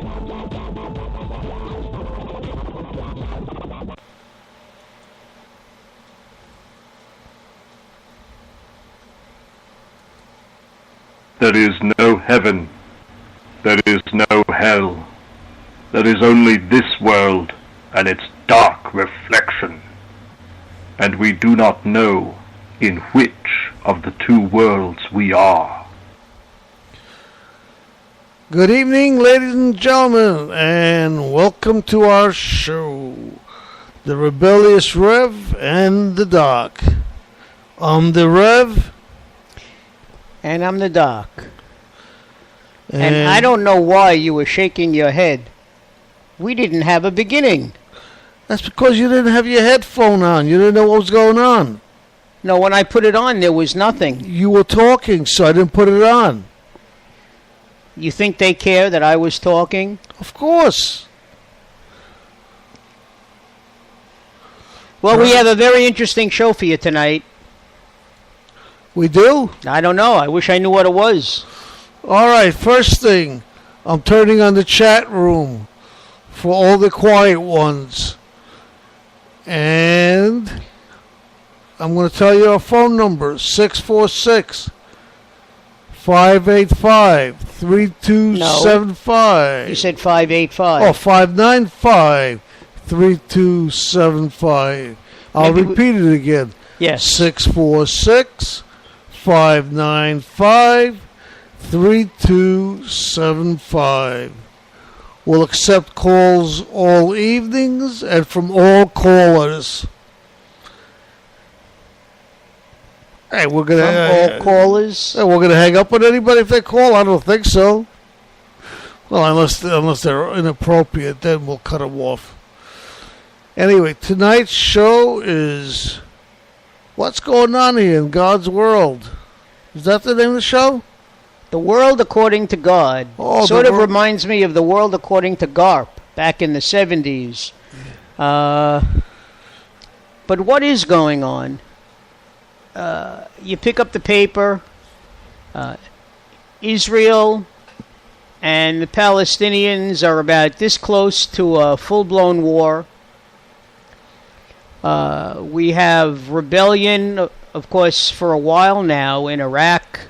There is no heaven. There is no hell. There is only this world and its dark reflection. And we do not know in which of the two worlds we are. Good evening, ladies and gentlemen, and welcome to our show, the Rebellious Rev and the Doc. I'm the Rev. And I'm the Doc. And I don't know why you were shaking your head. We didn't have a beginning. That's because you didn't have your headphone on. You didn't know what was going on. No, when I put it on, there was nothing. You were talking, so I didn't put it on. You think they care that I was talking? Of course. Well, we have a very interesting show for you tonight. We do? I don't know. I wish I knew what it was. All right, first thing, I'm turning on the chat room for all the quiet ones. And I'm going to tell you our phone number, 646-585-3275. You said 585. Oh, 595-3275. I'll repeat it again. Yes. 646-595-3275. We'll accept calls all evenings and from all callers. Hey, we're gonna all callers. We're gonna hang up on anybody if they call. I don't think so. Well, unless they're inappropriate, then we'll cut them off. Anyway, tonight's show is What's Going On Here in God's World. Is that the name of the show? The World According to God. Sort of reminds me of The World According to Garp back in the 70s. But what is going on? You pick up the paper. Israel and the Palestinians are about this close to a full-blown war. We have rebellion, of course, for a while now in Iraq.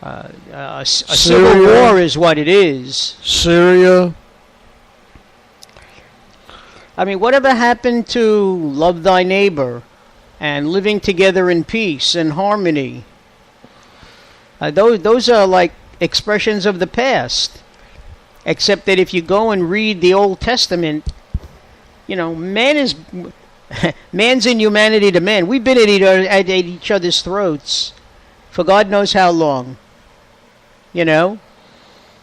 A civil war is what it is. Syria. I mean, whatever happened to love thy neighbor and living together in peace and harmony? Those are like expressions of the past. Except that if you go and read the Old Testament, you know, man's inhumanity to man. We've been at each other's throats for God knows how long. You know?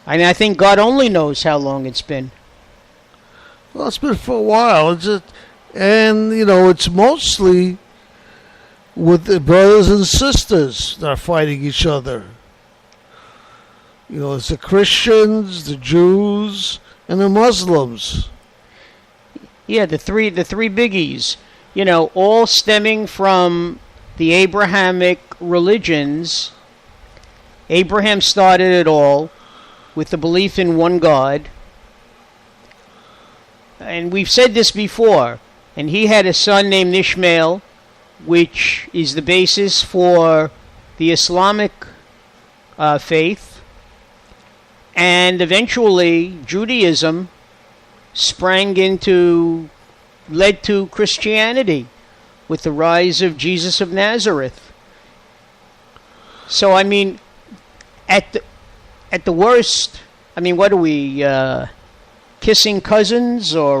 And I think God only knows how long it's been. Well, it's been for a while. And, you know, it's mostly with the brothers and sisters that are fighting each other. You know, it's the Christians, the Jews, and the Muslims. Yeah, the three biggies. You know, all stemming from the Abrahamic religions. Abraham started it all with the belief in one God. And we've said this before. And he had a son named Ishmael, which is the basis for the Islamic faith. And eventually, Judaism led to Christianity with the rise of Jesus of Nazareth. So, I mean, at the worst, I mean, what are we, kissing cousins or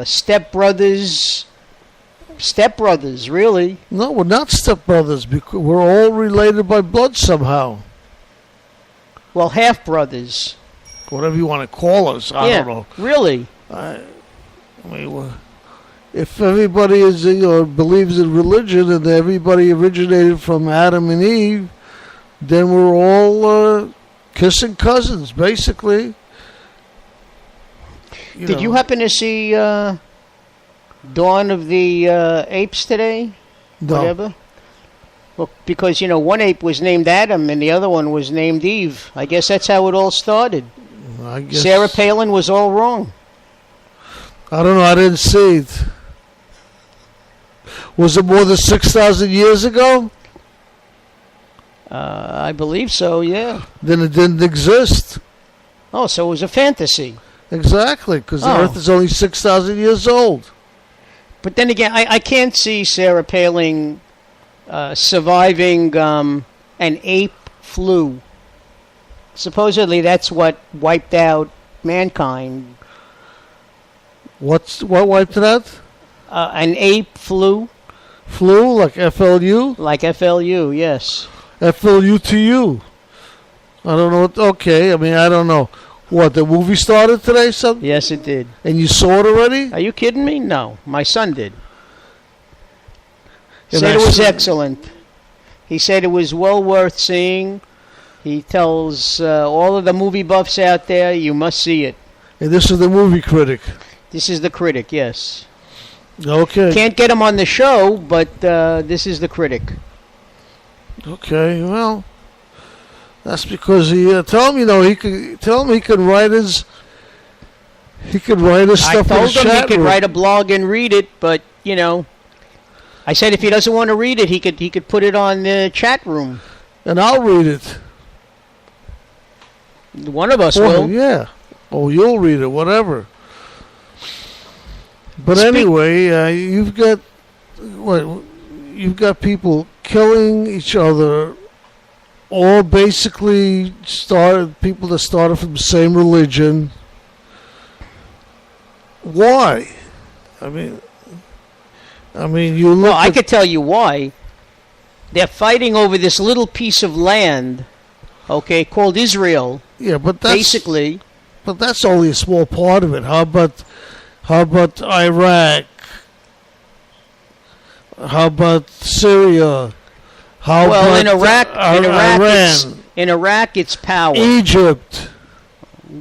stepbrothers? Stepbrothers, really? No, we're not stepbrothers because we're all related by blood somehow. Well, half-brothers. Whatever you want to call us, I don't know. Really? I mean, if everybody is, believes in religion and everybody originated from Adam and Eve, then we're all kissing cousins, basically. Did you happen to see Dawn of the Apes today? No. Whatever? Well, because, one ape was named Adam and the other one was named Eve. I guess that's how it all started. I guess Sarah Palin was all wrong. I don't know. I didn't see it. Was it more than 6,000 years ago? I believe so, yeah. Then it didn't exist. Oh, so it was a fantasy. Exactly, because the Oh. Earth is only 6,000 years old. But then again, I can't see Sarah Palin surviving an ape flu. Supposedly that's what wiped out mankind. What wiped it out? An ape flu, Flu, like FLU? like FLU, yes. FLU to you. I don't know. Okay, I mean, I don't know. What, the movie started today, son? Yes, it did. And you saw it already? Are you kidding me? No, my son did. And Said it I was saw- excellent. He said it was well worth seeing. He tells all of the movie buffs out there, you must see it. And this is the movie critic. This is the critic, yes. Okay. Can't get him on the show, but this is the critic. Okay, well, that's because he tell him, he could write his I stuff in told the him he chat could room. write a blog and read it, but I said if he doesn't want to read it, he could put it on the chat room. And I'll read it. One of us Or, will. yeah. Oh, you'll read it, whatever. But Speak- anyway, you've got people killing each other, all basically people that started from the same religion. Why? I mean, you look. Well, I could tell you why. They're fighting over this little piece of land, okay, called Israel. Yeah, but that's only a small part of it. How about Iraq? How about Syria? How Well, about in Iraq, Iran? in Iraq, it's power. Egypt.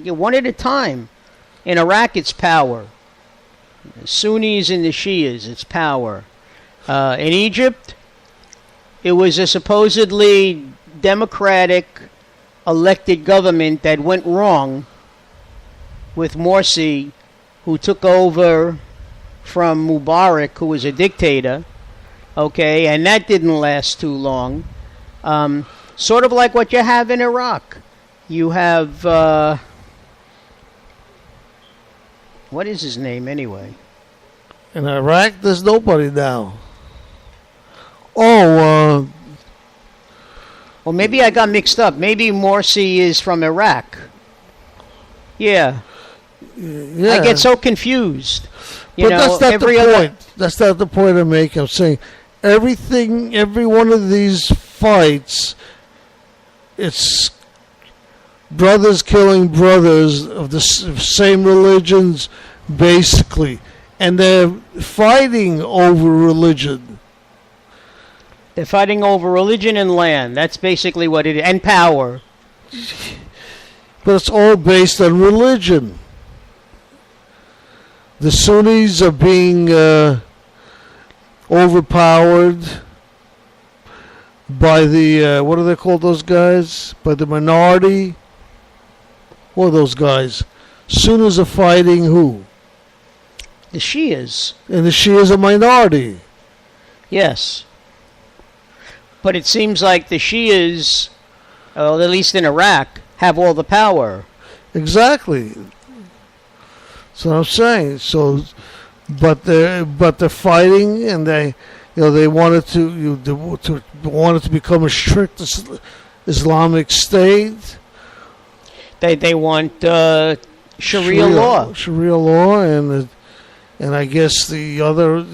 One at a time. In Iraq, it's power. The Sunnis and the Shias, it's power. In Egypt, it was a supposedly democratic elected government that went wrong with Morsi, who took over from Mubarak, who was a dictator. Okay, and that didn't last too long. Sort of like what you have in Iraq. You have, what is his name anyway? In Iraq, there's nobody now. Oh, Well, maybe I got mixed up. Maybe Morsi is from Iraq. Yeah, yeah. I get so confused. But that's not the point. That's not the point I'm making. I'm saying every one of these fights, it's brothers killing brothers of the same religions, basically. And they're fighting over religion. They're fighting over religion and land. That's basically what it is. And power. But it's all based on religion. The Sunnis are being overpowered by the, what do they call those guys? By the minority? What are those guys? Sunnis are fighting who? The Shias. And the Shias are minority. Yes. But it seems like the Shias, well, at least in Iraq, have all the power. Exactly. That's what I'm saying. So, but they're fighting, and they wanted to become a strict Islamic state. They want Sharia law. Sharia law, and I guess that's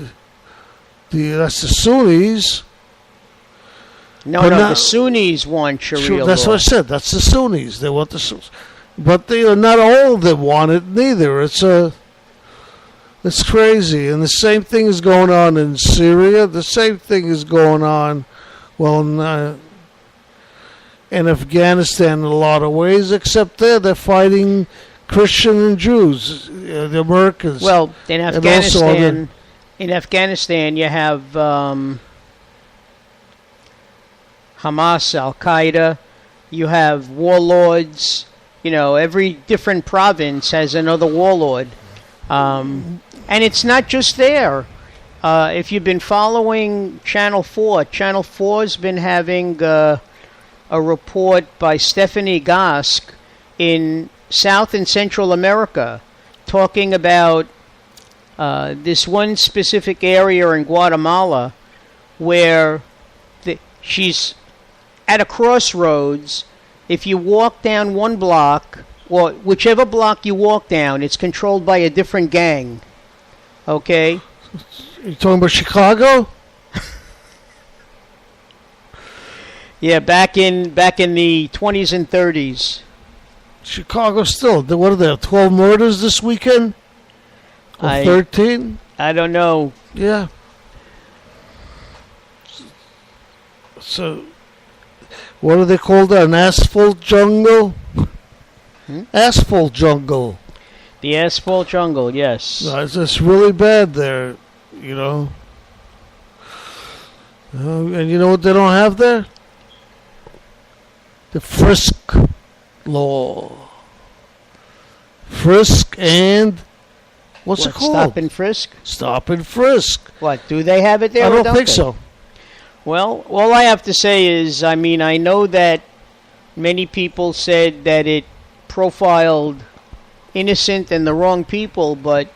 the Sunnis. No, the Sunnis want Sharia law. That's what I said. That's the Sunnis. They want the Sunnis. But not all of them want it neither. It's crazy. And the same thing is going on in Syria. The same thing is going on, in Afghanistan in a lot of ways, except they're fighting Christian and Jews, the Americans. Well, in Afghanistan, you have Hamas, Al Qaeda. You have warlords every different province has another warlord. And it's not just there. If you've been following Channel 4, Channel 4's been having a report by Stephanie Gask in South and Central America talking about this one specific area in Guatemala where she's at a crossroads. If you walk down one block, or whichever block you walk down, it's controlled by a different gang. Okay? You talking about Chicago? Yeah, back in the 20s and 30s. Chicago still. What are there, 12 murders this weekend? Or 13? I don't know. Yeah. So, what do they call that? An asphalt jungle? Asphalt jungle. The asphalt jungle, yes. No, it's just really bad there, And you know what they don't have there? The frisk law. Frisk and... What's it called? Stop and frisk? Stop and frisk. What, do they have it there? I don't think so. Well, all I have to say is, I know that many people said that it profiled innocent and the wrong people, but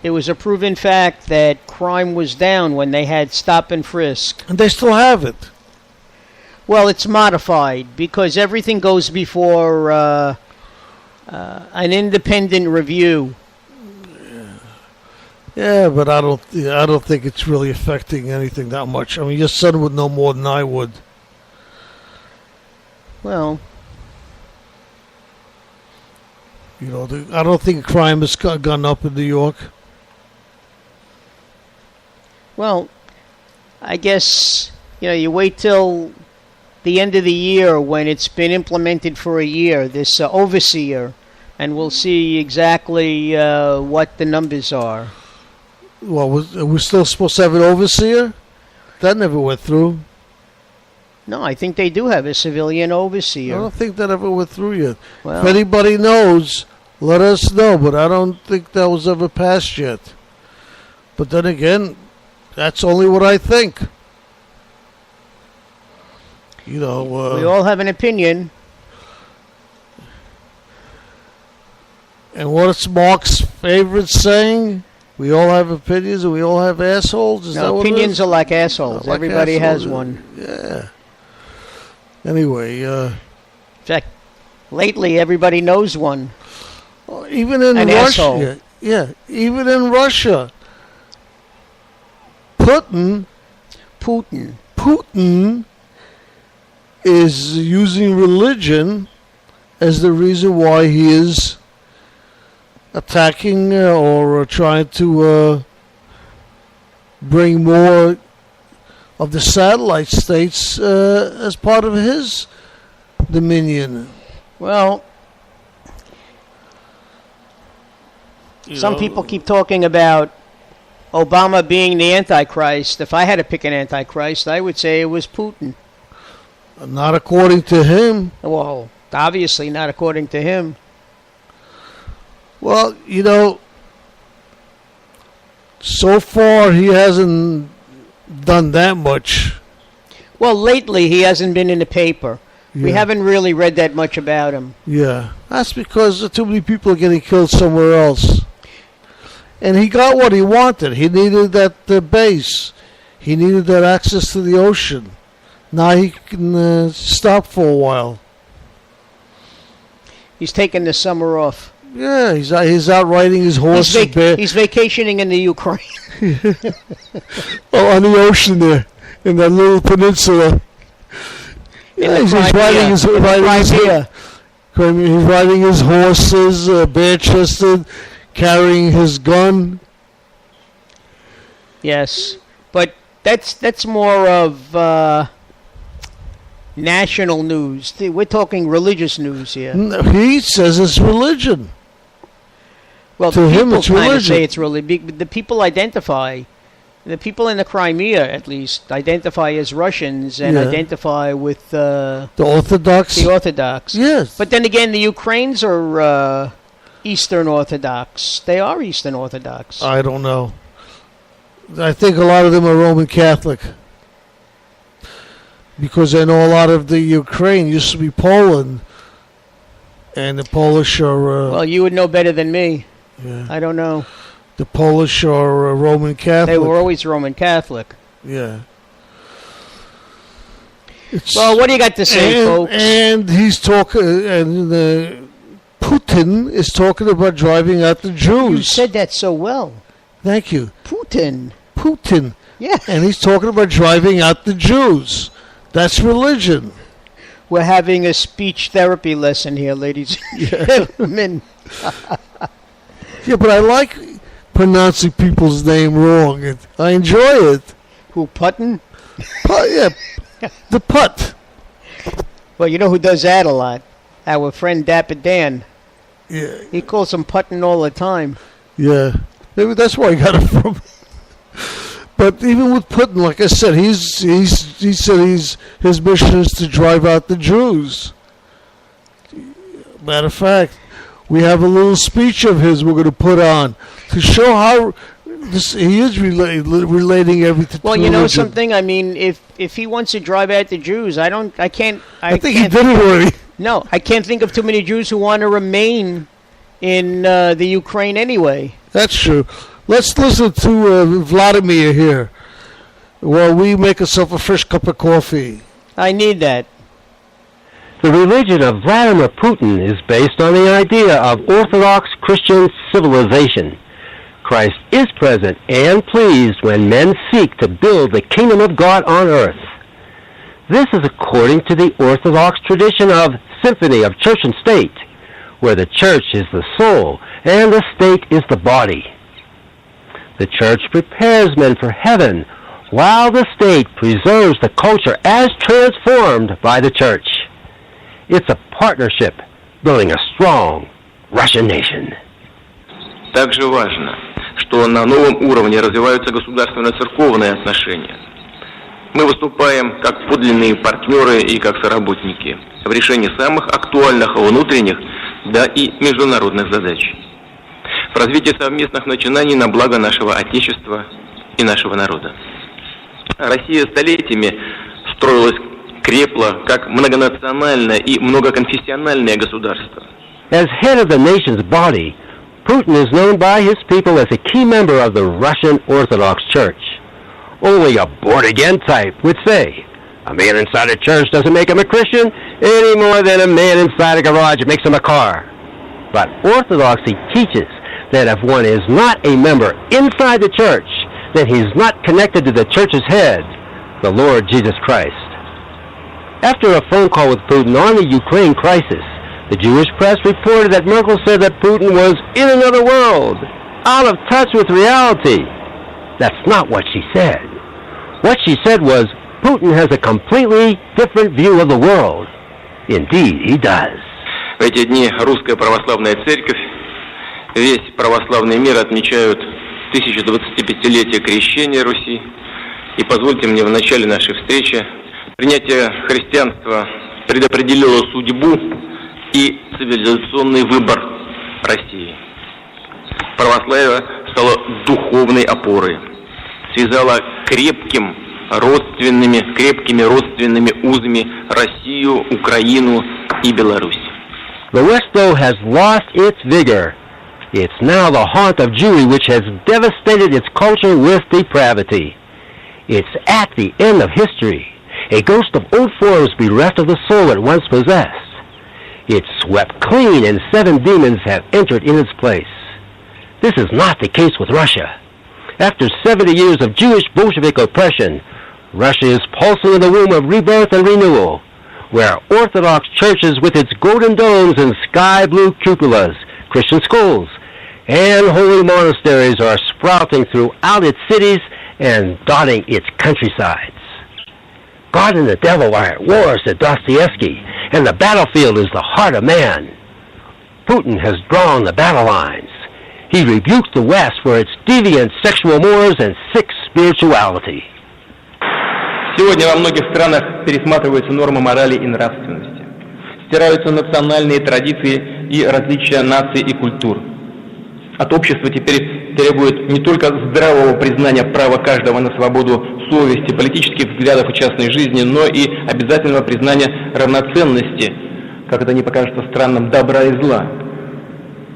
it was a proven fact that crime was down when they had stop and frisk. And they still have it. Well, it's modified because everything goes before an independent review. Yeah, but I don't think it's really affecting anything that much. Your son would know more than I would. Well, I don't think crime has gone up in New York. Well, I guess, you wait till the end of the year when it's been implemented for a year, this overseer, and we'll see exactly what the numbers are. Well, we're still supposed to have an overseer? That never went through. No, I think they do have a civilian overseer. I don't think that ever went through yet. Well, if anybody knows, let us know, but I don't think that was ever passed yet. But then again, that's only what I think. We all have an opinion. And what's Mark's favorite saying? We all have opinions and we all have assholes? Is that what opinions are like assholes. Like Everybody assholes. has one. Yeah. Anyway, in fact, lately everybody knows one. Even in An Russia. asshole. Yeah, even in Russia. Putin is using religion as the reason why he is attacking or trying to bring more of the satellite states as part of his dominion. Well, some people keep talking about Obama being the Antichrist. If I had to pick an Antichrist, I would say it was Putin. Not according to him. Well, obviously not according to him. Well, so far he hasn't done that much. Well, lately he hasn't been in the paper. Yeah. We haven't really read that much about him. Yeah, that's because too many people are getting killed somewhere else. And he got what he wanted. He needed that base. He needed that access to the ocean. Now he can stop for a while. He's taking the summer off. Yeah, he's out riding his horse. He's vacationing in the Ukraine. On the ocean there, in that little peninsula. Yeah, he's riding his horses, bare-chested, carrying his gun. Yes, but that's more of national news. We're talking religious news here. No, he says it's religion. Well, to the him, people it's kind religion. of say it's religion. The people identify The people in the Crimea, at least, identify as Russians and Yeah. identify with The Orthodox? the Orthodox. Yes. But then again, the Ukrainians are Eastern Orthodox. They are Eastern Orthodox. I don't know. I think a lot of them are Roman Catholic. Because I know a lot of the Ukraine used to be Poland. And the Polish are... Well, you would know better than me. yeah. I don't know. The Polish are Roman Catholic. They were always Roman Catholic. Yeah. Well, what do you got to say, folks? And he's talking... and Putin is talking about driving out the Jews. You said that so well. Thank you. Putin. Yeah. And he's talking about driving out the Jews. That's religion. We're having a speech therapy lesson here, ladies and gentlemen. Yeah, but I like pronouncing people's name wrong. I enjoy it. Who, Putin? Yeah, the putt. Well, you know who does that a lot? Our friend Dapper Dan. Yeah, He calls him Putin all the time. yeah. Maybe that's where I got it from. But even with Putin, like I said, he said his mission is to drive out the Jews. Matter of fact, we have a little speech of his we're going to put on to show how he is relating everything. Well, to you know religion. something? I mean, if he wants to drive out the Jews, I can't. I think he did it already. No, I can't think of too many Jews who want to remain in the Ukraine anyway. That's true. Let's listen to Vladimir here while we make ourselves a fresh cup of coffee. I need that. The religion of Vladimir Putin is based on the idea of Orthodox Christian civilization. Christ is present and pleased when men seek to build the kingdom of God on earth. This is according to the Orthodox tradition of symphony of church and state, where the church is the soul and the state is the body. The church prepares men for heaven, while the state preserves the culture as transformed by the church. It's a partnership building a strong Russian nation. Также важно, что на новом уровне развиваются государственно-церковные отношения. Мы выступаем как подлинные партнеры и как соработники в решении самых актуальных внутренних, да и международных задач. В развитии совместных начинаний на благо нашего Отечества и нашего народа. Россия столетиями строилась, крепла как многонациональное и многоконфессиональное государство. As head of the nation's body, Putin is known by his people as a key member of the Russian Orthodox Church. Only a born-again type would say, a man inside a church doesn't make him a Christian any more than a man inside a garage makes him a car. But Orthodoxy teaches that if one is not a member inside the church, then he's not connected to the church's head, the Lord Jesus Christ. After a phone call with Putin on the Ukraine crisis, the Jewish press reported that Merkel said that Putin was in another world, out of touch with reality. That's not what she said. What she said was, Putin has a completely different view of the world. Indeed, he does. В эти дни Русская Православная Церковь, весь православный мир отмечают 1025-летие крещения Руси. И позвольте мне в начале нашей встречи, принятие христианства предопределило судьбу и цивилизационный выбор России. Православие стало духовной опорой, связало крепкими родственными узами Россию, Украину и Беларусь. The West, though, has lost its vigor. It's now the haunt of Jewry, which has devastated its culture with depravity. It's at the end of history, a ghost of old forms bereft of the soul it once possessed. It's swept clean, and 7 demons have entered in its place. This is not the case with Russia. After 70 years of Jewish Bolshevik oppression, Russia is pulsing in the womb of rebirth and renewal, where Orthodox churches with its golden domes and sky-blue cupolas, Christian schools, and holy monasteries are sprouting throughout its cities and dotting its countrysides. God and the devil are at war, said Dostoevsky, and the battlefield is the heart of man. Putin has drawn the battle lines. He rebuked the West for its deviant sexual mores and sick spirituality. Сегодня во многих странах пересматриваются нормы морали и нравственности. Стираются национальные традиции и различия наций и культур. От общества теперь требуют не только здравого признания права каждого на свободу совести, политических взглядов и частной жизни, но и обязательного признания равноценности, как это не покажется странным, добра и зла,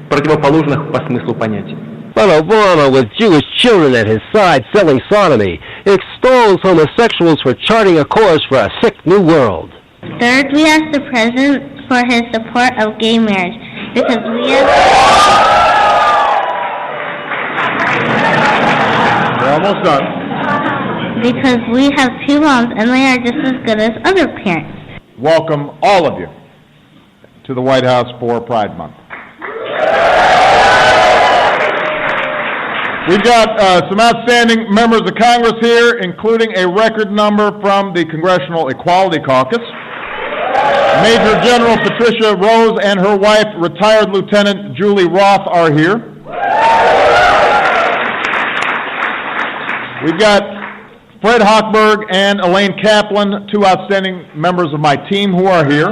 противоположных по смыслу понятий. But Obama, with Jewish children at his side selling sodomy, extols homosexuals for charting a course for a sick new world. Third, we ask the President for his support of gay marriage, because we have... We're almost done. Because we have two moms and they are just as good as other parents. Welcome, all of you, to the White House for Pride Month. We've got some outstanding members of Congress here, including a record number from the Congressional Equality Caucus. Major General Patricia Rose and her wife, retired Lieutenant Julie Roth, are here. We've got Fred Hochberg and Elaine Kaplan, two outstanding members of my team who are here.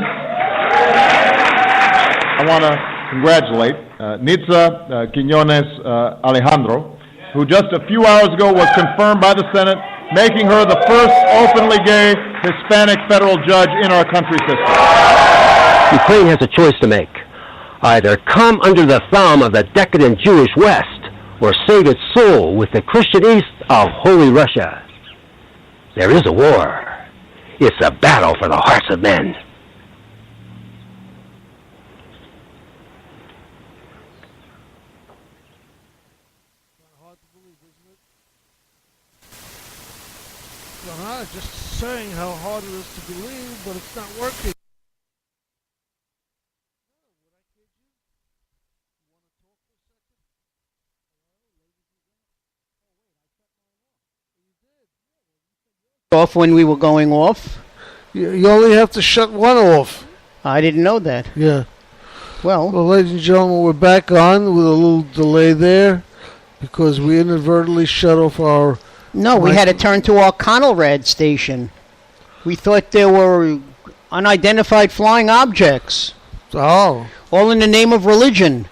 I want to congratulate Nitza Quiñones Alejandro, who just a few hours ago was confirmed by the Senate, making her the first openly gay Hispanic federal judge in our country's history. Ukraine has a choice to make. Either come under the thumb of the decadent Jewish West, or save its soul with the Christian East of Holy Russia. There is a war. It's a battle for the hearts of men. Just saying how hard it is to believe, but it's not working. Off when we were going off? You only have to shut one off. I didn't know that. Yeah. Well, ladies and gentlemen, we're back on with a little delay there because we inadvertently shut off our... No, we had to turn to our Conelrad station. We thought there were unidentified flying objects. Oh. All in the name of religion.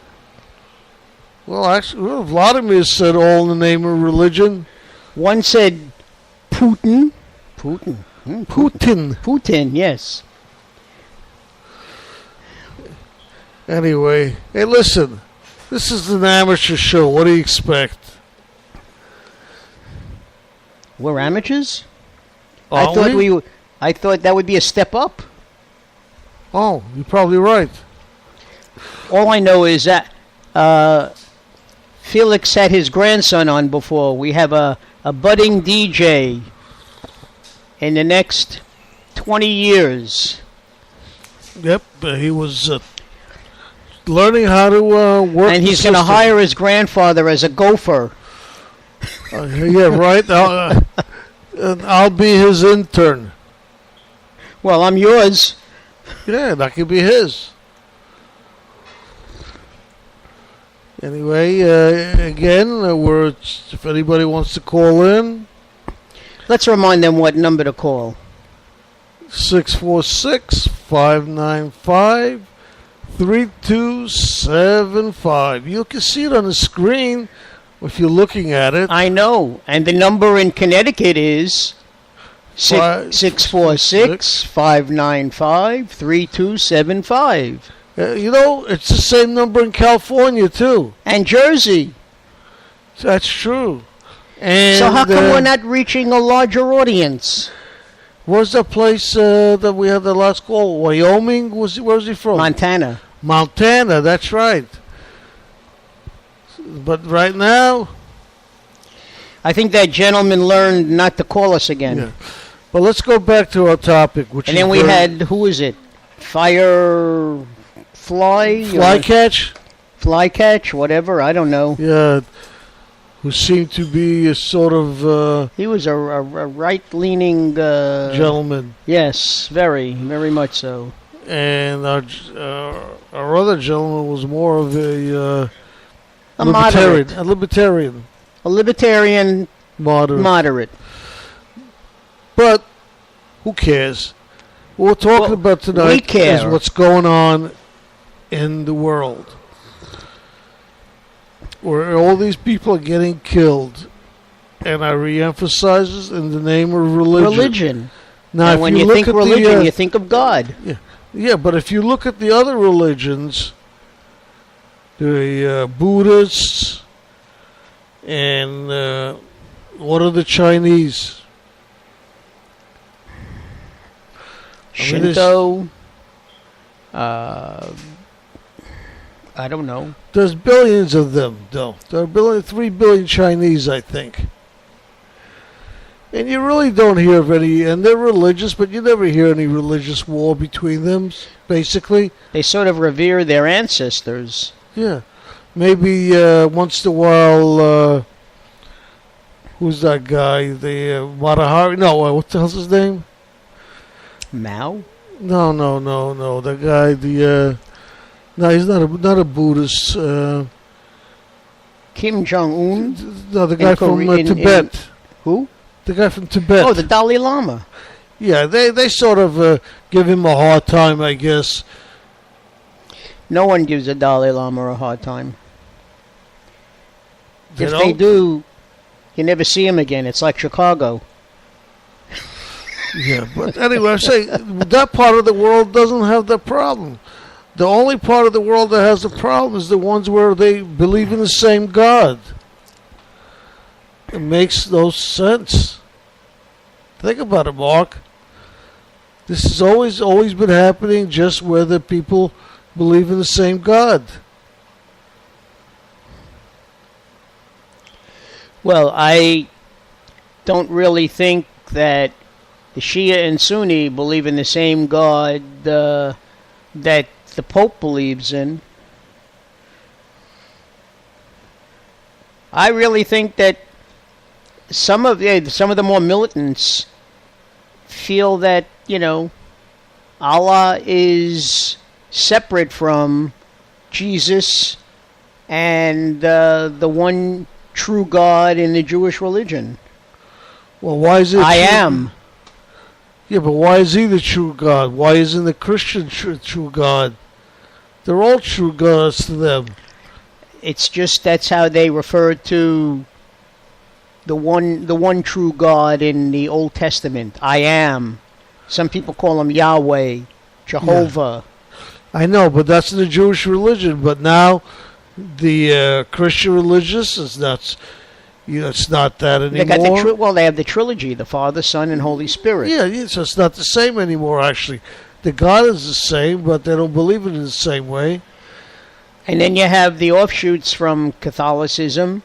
Well, actually, Vladimir said all in the name of religion. One said Putin. Putin, yes. Anyway, hey, listen. This is an amateur show. What do you expect? We're amateurs? I thought that would be a step up. Oh, you're probably right. All I know is that Felix had his grandson on before. We have a budding DJ in the next 20 years. Yep, he was learning how to work. And he's going to hire his grandfather as a gopher. Yeah, right. I'll be his intern. Well, I'm yours. Yeah, that could be his. Anyway, again, if anybody wants to call in. Let's remind them what number to call. 646-595-3275. You can see it on the screen if you're looking at it. I know. And the number in Connecticut is 646-595-3275. It's the same number in California, too. And Jersey. That's true. And so how come we're not reaching a larger audience? Where's that place that we had the last call? Wyoming? Where's he from? Montana. Montana, that's right. But right now... I think that gentleman learned not to call us again. Yeah. But let's go back to our topic, which and then we had, who is it? Firefly? Flycatch? Flycatch, whatever, I don't know. Yeah, who seemed to be a sort of... he was a right-leaning... gentleman. Yes, very, very much so. And our other gentleman was more of a libertarian. Moderate. A libertarian. A libertarian Moderate. Moderate. But who cares? What we're talking about we tonight care. is what's going on in the world, where all these people are getting killed, and I re-emphasize this, in the name of religion. Now, and when you think religion, you think of God. Yeah, but if you look at the other religions, the Buddhists, and what are the Chinese? Shinto. I don't know. There's billions of them, though. There are 3 billion Chinese, I think. And you really don't hear of any, and they're religious, but you never hear any religious war between them, basically. They sort of revere their ancestors. Yeah. Maybe once in a while, who's that guy? The Matahari? No, what the hell's his name? Mao? No. The guy, no, he's not a Buddhist. Kim Jong-un? No, the guy from Tibet. Who? The guy from Tibet. Oh, the Dalai Lama. Yeah, they sort of give him a hard time, I guess. No one gives the Dalai Lama a hard time. They If don't? they do, you never see him again. It's like Chicago. Yeah, but anyway, I'm saying that part of the world doesn't have that problem. The only part of the world that has the problem is the ones where they believe in the same God. It makes no sense. Think about it, Mark. This has always been happening just where the people believe in the same God. Well, I don't really think that the Shia and Sunni believe in the same God that the Pope believes in. I really think that some of the more militants feel that, Allah is separate from Jesus and the one true God in the Jewish religion. Well, why is it? I am. Yeah, but why is he the true God? Why isn't the Christian true God? They're all true gods to them. It's just that's how they refer to the one true God in the Old Testament. I am. Some people call him Yahweh, Jehovah. Yeah. I know, but that's the Jewish religion. But now the Christian religious is not. It's not that anymore. They got they have the trilogy: the Father, Son, and Holy Spirit. Yeah, so it's not the same anymore. Actually, the God is the same, but they don't believe it in the same way. And then you have the offshoots from Catholicism.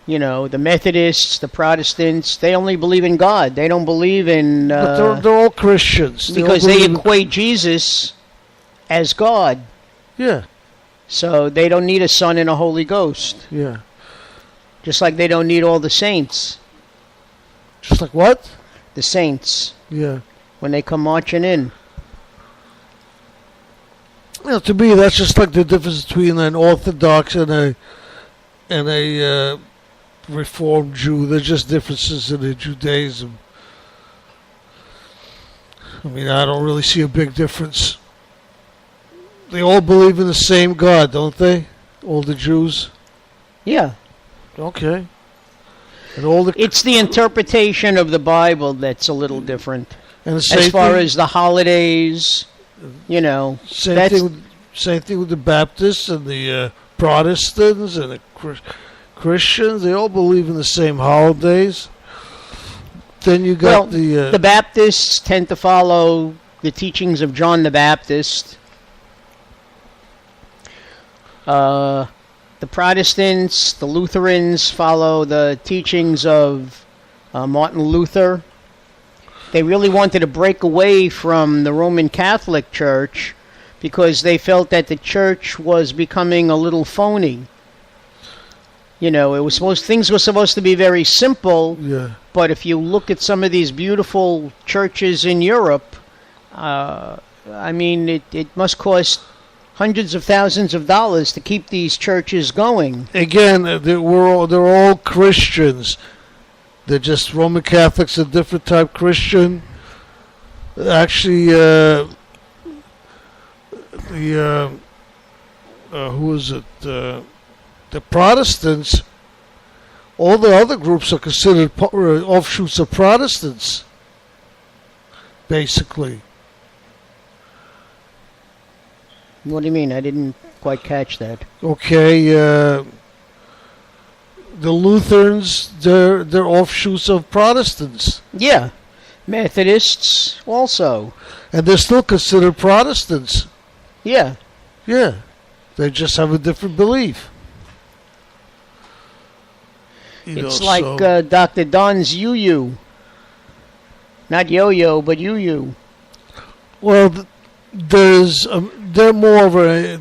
The Methodists, the Protestants. They only believe in God. They don't believe in. But they're all Christians because they equate Jesus as God. Yeah. So they don't need a Son and a Holy Ghost. Yeah. Just like they don't need all the saints. Just like what? The saints. Yeah. When they come marching in. To me, that's just like the difference between an Orthodox and a Reformed Jew. They're just differences in the Judaism. I mean, I don't really see a big difference. They all believe in the same God, don't they? All the Jews? Yeah. Okay. And it's the interpretation of the Bible that's a little different. And as far as the holidays, Same thing with the Baptists and the Protestants and the Christians. They all believe in the same holidays. Then you got the Baptists tend to follow the teachings of John the Baptist. The Protestants, the Lutherans follow the teachings of Martin Luther. They really wanted to break away from the Roman Catholic Church because they felt that the church was becoming a little phony. Things were supposed to be very simple. Yeah. But if you look at some of these beautiful churches in Europe, it must cost hundreds of thousands of dollars to keep these churches going. Again, they're all Christians. They're just Roman Catholics, a different type Christian. Actually, who is it? The Protestants. All the other groups are considered offshoots of Protestants, basically. What do you mean? I didn't quite catch that. Okay, the Lutherans, they're offshoots of Protestants. Yeah. Methodists also. And they're still considered Protestants. Yeah. Yeah. They just have a different belief. It's like Dr. Don's Yu-Yu. Not yo-yo, but Yu-Yu. Well, they're more of a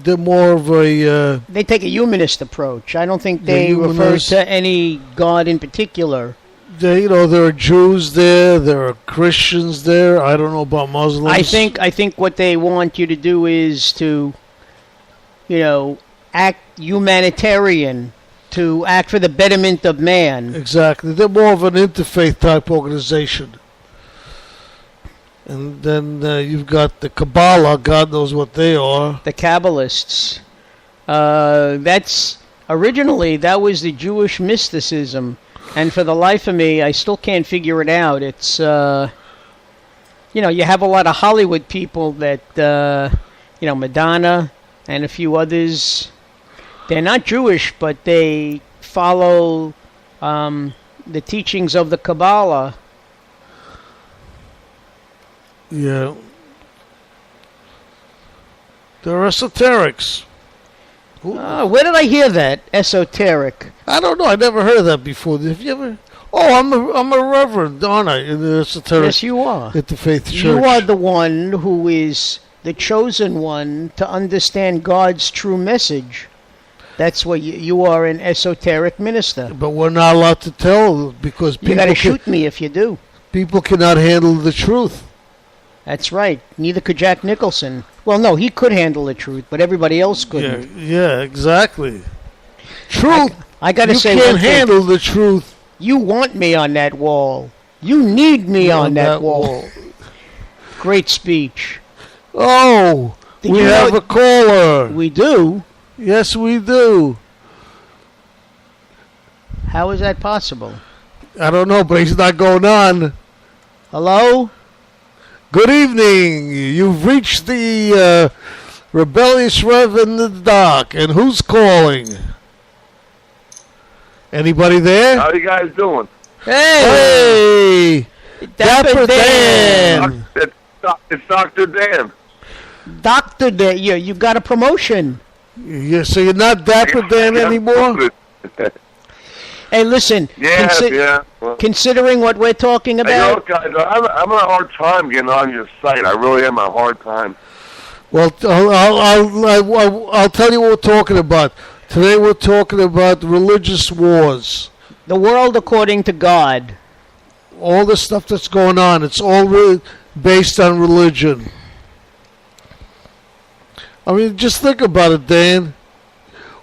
They take a humanist approach. I don't think they refer to any god in particular. There are Jews there are Christians there. I don't know about Muslims. I think what they want you to do is to, act humanitarian, to act for the betterment of man. Exactly. They're more of an interfaith type organization. And then you've got the Kabbalah. God knows what they are. The Kabbalists. Originally, that was the Jewish mysticism. And for the life of me, I still can't figure it out. It's, you have a lot of Hollywood people that, Madonna and a few others. They're not Jewish, but they follow the teachings of the Kabbalah. Yeah. They're esoterics. Where did I hear that? Esoteric. I don't know. I never heard of that before. Have you ever? Oh, I'm a reverend, aren't I? In the esoteric. Yes, you are. At the Faith Church. You are the one who is the chosen one to understand God's true message. That's what you are, an esoteric minister. But we're not allowed to tell because people. You got to shoot me if you do. People cannot handle the truth. That's right. Neither could Jack Nicholson. Well, no, he could handle the truth, but everybody else couldn't. Yeah, exactly. Truth. I got to say, you can't handle the truth. You want me on that wall. You need me on that wall. Great speech. Oh, we have a caller. We do? Yes, we do. How is that possible? I don't know, but he's not going on. Hello? Good evening. You've reached the Rebellious Rev in the Dock. And who's calling? Anybody there? How you guys doing? Hey! Dapper Dan! It's Dr. Dan. Dr. Dan, you got a promotion. Yeah, so you're not Dapper Dan anymore? Hey, listen. Well, considering what we're talking about. Hey, look, guys, I'm having a hard time getting on your site. I really am a hard time. Well, I'll tell you what we're talking about. Today we're talking about religious wars. The world according to God. All the stuff that's going on, it's all really based on religion. I mean, just think about it, Dan.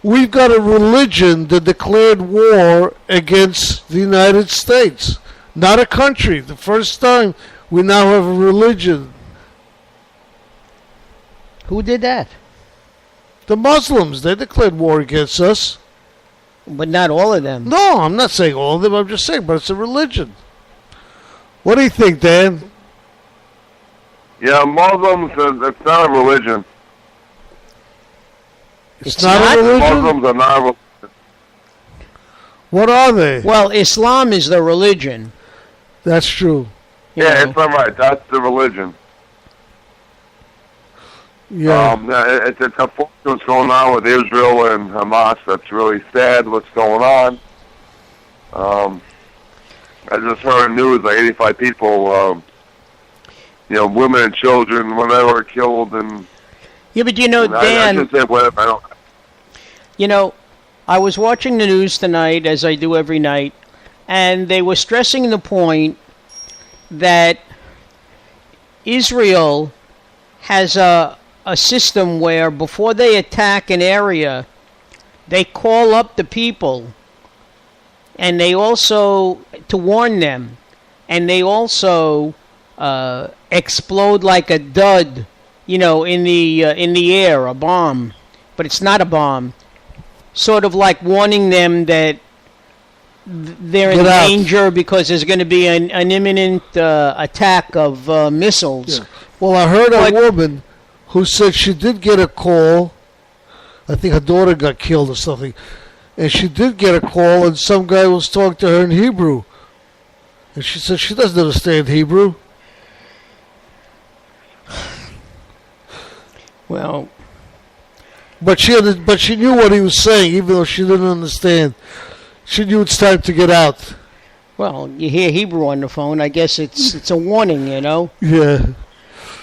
We've got a religion that declared war against the United States. Not a country. The first time we now have a religion. Who did that? The Muslims. They declared war against us. But not all of them. No, I'm not saying all of them. I'm just saying, but it's a religion. What do you think, Dan? Yeah, Muslims, it's not a religion. It's not a religion? Muslims are not a religion. What are they? Well, Islam is the religion. That's true. Yeah, it's not right. That's the religion. Yeah. It's unfortunate what's going on with Israel and Hamas. That's really sad what's going on. I just heard news like 85 people, women and children, whenever are killed. And yeah, but Dan, I was watching the news tonight, as I do every night, and they were stressing the point that Israel has a system where before they attack an area, they call up the people and they also, to warn them, and they also explode like a dud, in the air, a bomb, but it's not a bomb. Sort of like warning them that they're in danger because there's going to be an imminent attack of missiles. Yeah. Well, I heard a woman who said she did get a call. I think her daughter got killed or something. And she did get a call, and some guy was talking to her in Hebrew. And she said she doesn't understand Hebrew. Well, but she knew what he was saying, even though she didn't understand. She knew it's time to get out. Well, you hear Hebrew on the phone. I guess it's a warning, Yeah.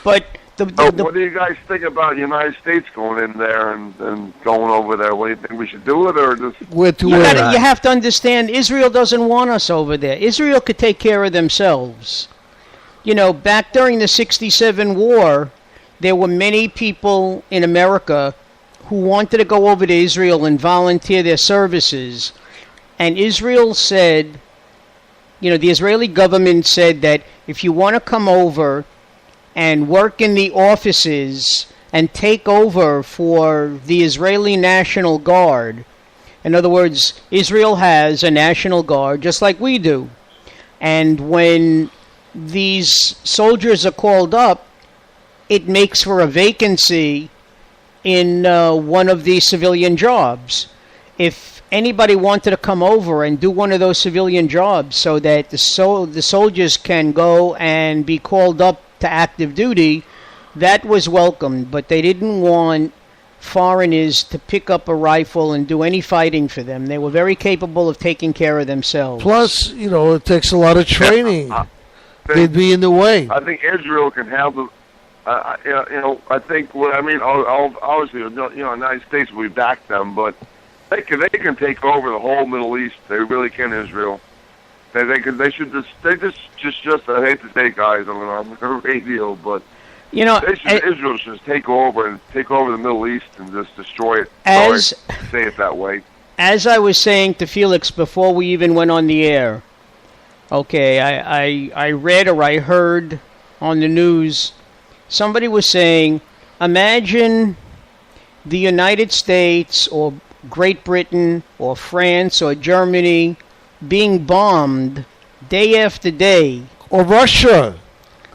But what do you guys think about the United States going in there and going over there? What do you think, we should do it or just... You have to understand, Israel doesn't want us over there. Israel could take care of themselves. Back during the 67 war, there were many people in America who wanted to go over to Israel and volunteer their services. And Israel said, the Israeli government said that if you want to come over and work in the offices and take over for the Israeli National Guard. In other words, Israel has a National Guard just like we do. And when these soldiers are called up, it makes for a vacancy in one of the civilian jobs. If anybody wanted to come over and do one of those civilian jobs so that the soldiers can go and be called up to active duty, that was welcomed, but they didn't want foreigners to pick up a rifle and do any fighting for them. They were very capable of taking care of themselves. Plus, it takes a lot of training. They'd be in the way. I think Israel can handle. I think. Obviously, the United States we back them, but they can take over the whole Middle East. They really can, Israel. They should just I hate to say guys on the radio, but Israel should take over the Middle East and just destroy it. Say it that way. As I was saying to Felix before we even went on the air, okay, I read or I heard on the news somebody was saying, imagine the United States or Great Britain or France or Germany being bombed day after day. Or Russia.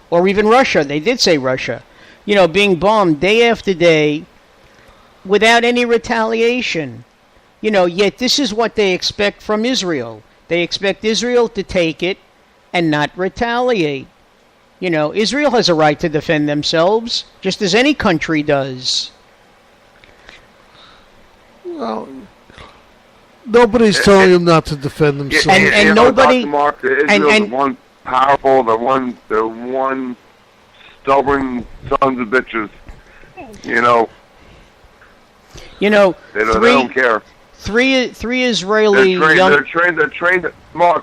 Or even Russia. They did say Russia. Being bombed day after day without any retaliation. Yet this is what they expect from Israel. They expect Israel to take it and not retaliate. Israel has a right to defend themselves, just as any country does. Well, nobody's telling them not to defend themselves. And nobody... Dr. Mark, Israel's the one powerful, the one stubborn sons of bitches. They don't care. Three Israeli They're trained.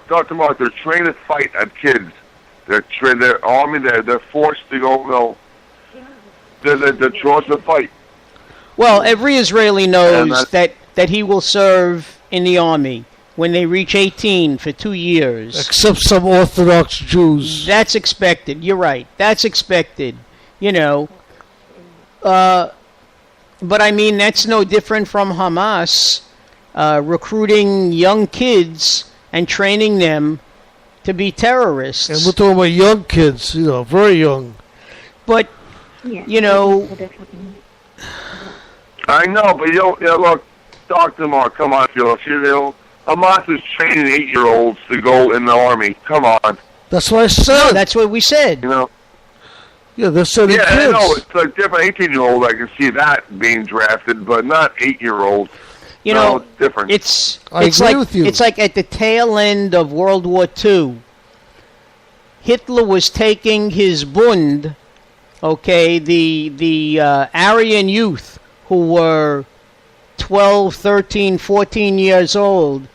Dr. Mark, they're trained to fight at kids. They're army. They're forced to go. They're forced to fight. Well, every Israeli knows that he will serve in the army when they reach 18 for 2 years. Except some Orthodox Jews. That's expected. You're right. That's expected. But I mean, that's no different from Hamas recruiting young kids and training them to be terrorists. And we're talking about young kids, very young. But, I know, but look, Dr. Mark, come on, Hamas is training 8-year-olds to go in the army. Come on. That's what I said. No, that's what we said. Yeah, they're sending kids. I know, it's like different 18-year-old, I can see that being drafted, but not 8-year-olds. It's different. I agree with you. It's like at the tail end of World War II. Hitler was taking his Bund, the Aryan youth who were 12, 13, 14 years old,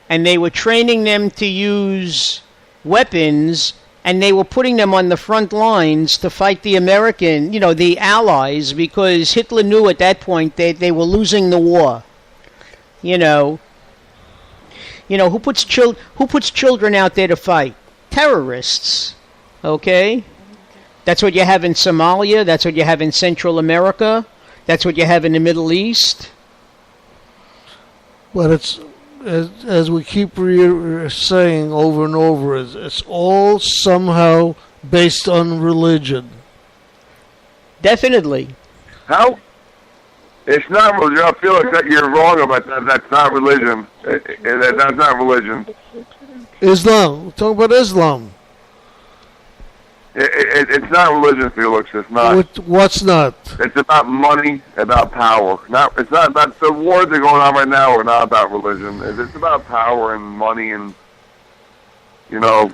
and they were training them to use weapons, and they were putting them on the front lines to fight the the Allies, because Hitler knew at that point they were losing the war. who puts children out there to fight? Terrorists. Okay? That's what you have in Somalia. That's what you have in Central America. That's what you have in the Middle East. But it's, as we keep saying over and over, it's all somehow based on religion. Definitely. How? It's not religion. I feel like that you're wrong about that. That's not religion. That's not religion. Islam. We're talking about Islam. It's not religion, Felix. It's not. What's not? It's about money, about power. It's not about the wars that are going on right now. Are not about religion. It's about power and money, and But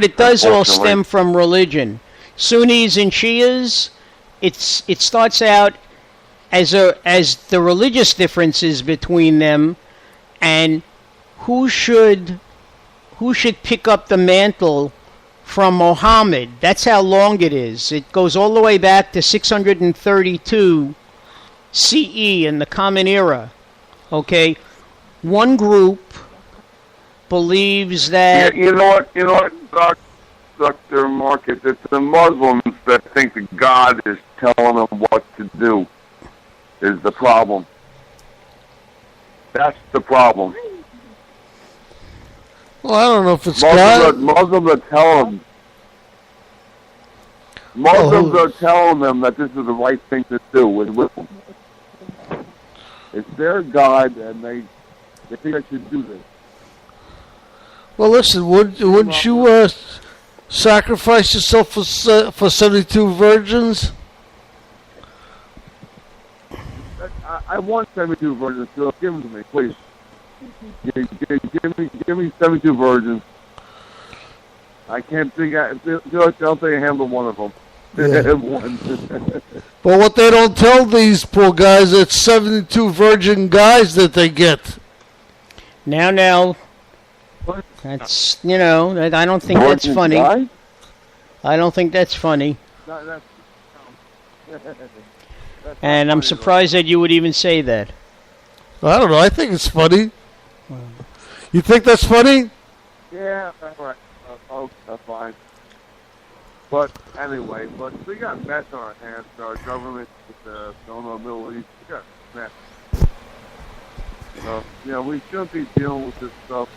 it does all stem from religion. Sunnis and Shias. It starts out as the religious differences between them, and who should pick up the mantle from Muhammad. That's how long it is. It goes all the way back to 632 CE in the Common Era. Okay, one group believes that. You know what, Dr. Marcus? It's the Muslims that think that God is telling them what to do. Is the problem? That's the problem. Well, I don't know if it's Muslims are telling them. Muslims are telling them that this is the right thing to do with them. It's their God, and they think I should do this. Well, listen, wouldn't you sacrifice yourself for 72 virgins? I want 72 virgins, so give them to me, please. Give me 72 virgins. I can't think. I'll think I handle one of them. Yeah. But what they don't tell these poor guys, it's 72 virgin guys that they get. Now. That's, I don't think that's funny. Guy? I don't think that's funny. And I'm surprised that you would even say that. I don't know. I think it's funny. You think that's funny? Yeah, that's right. That's fine. But anyway, we got mess on our hands. Our government with going on the Middle East, we got mess. We shouldn't be dealing with this stuff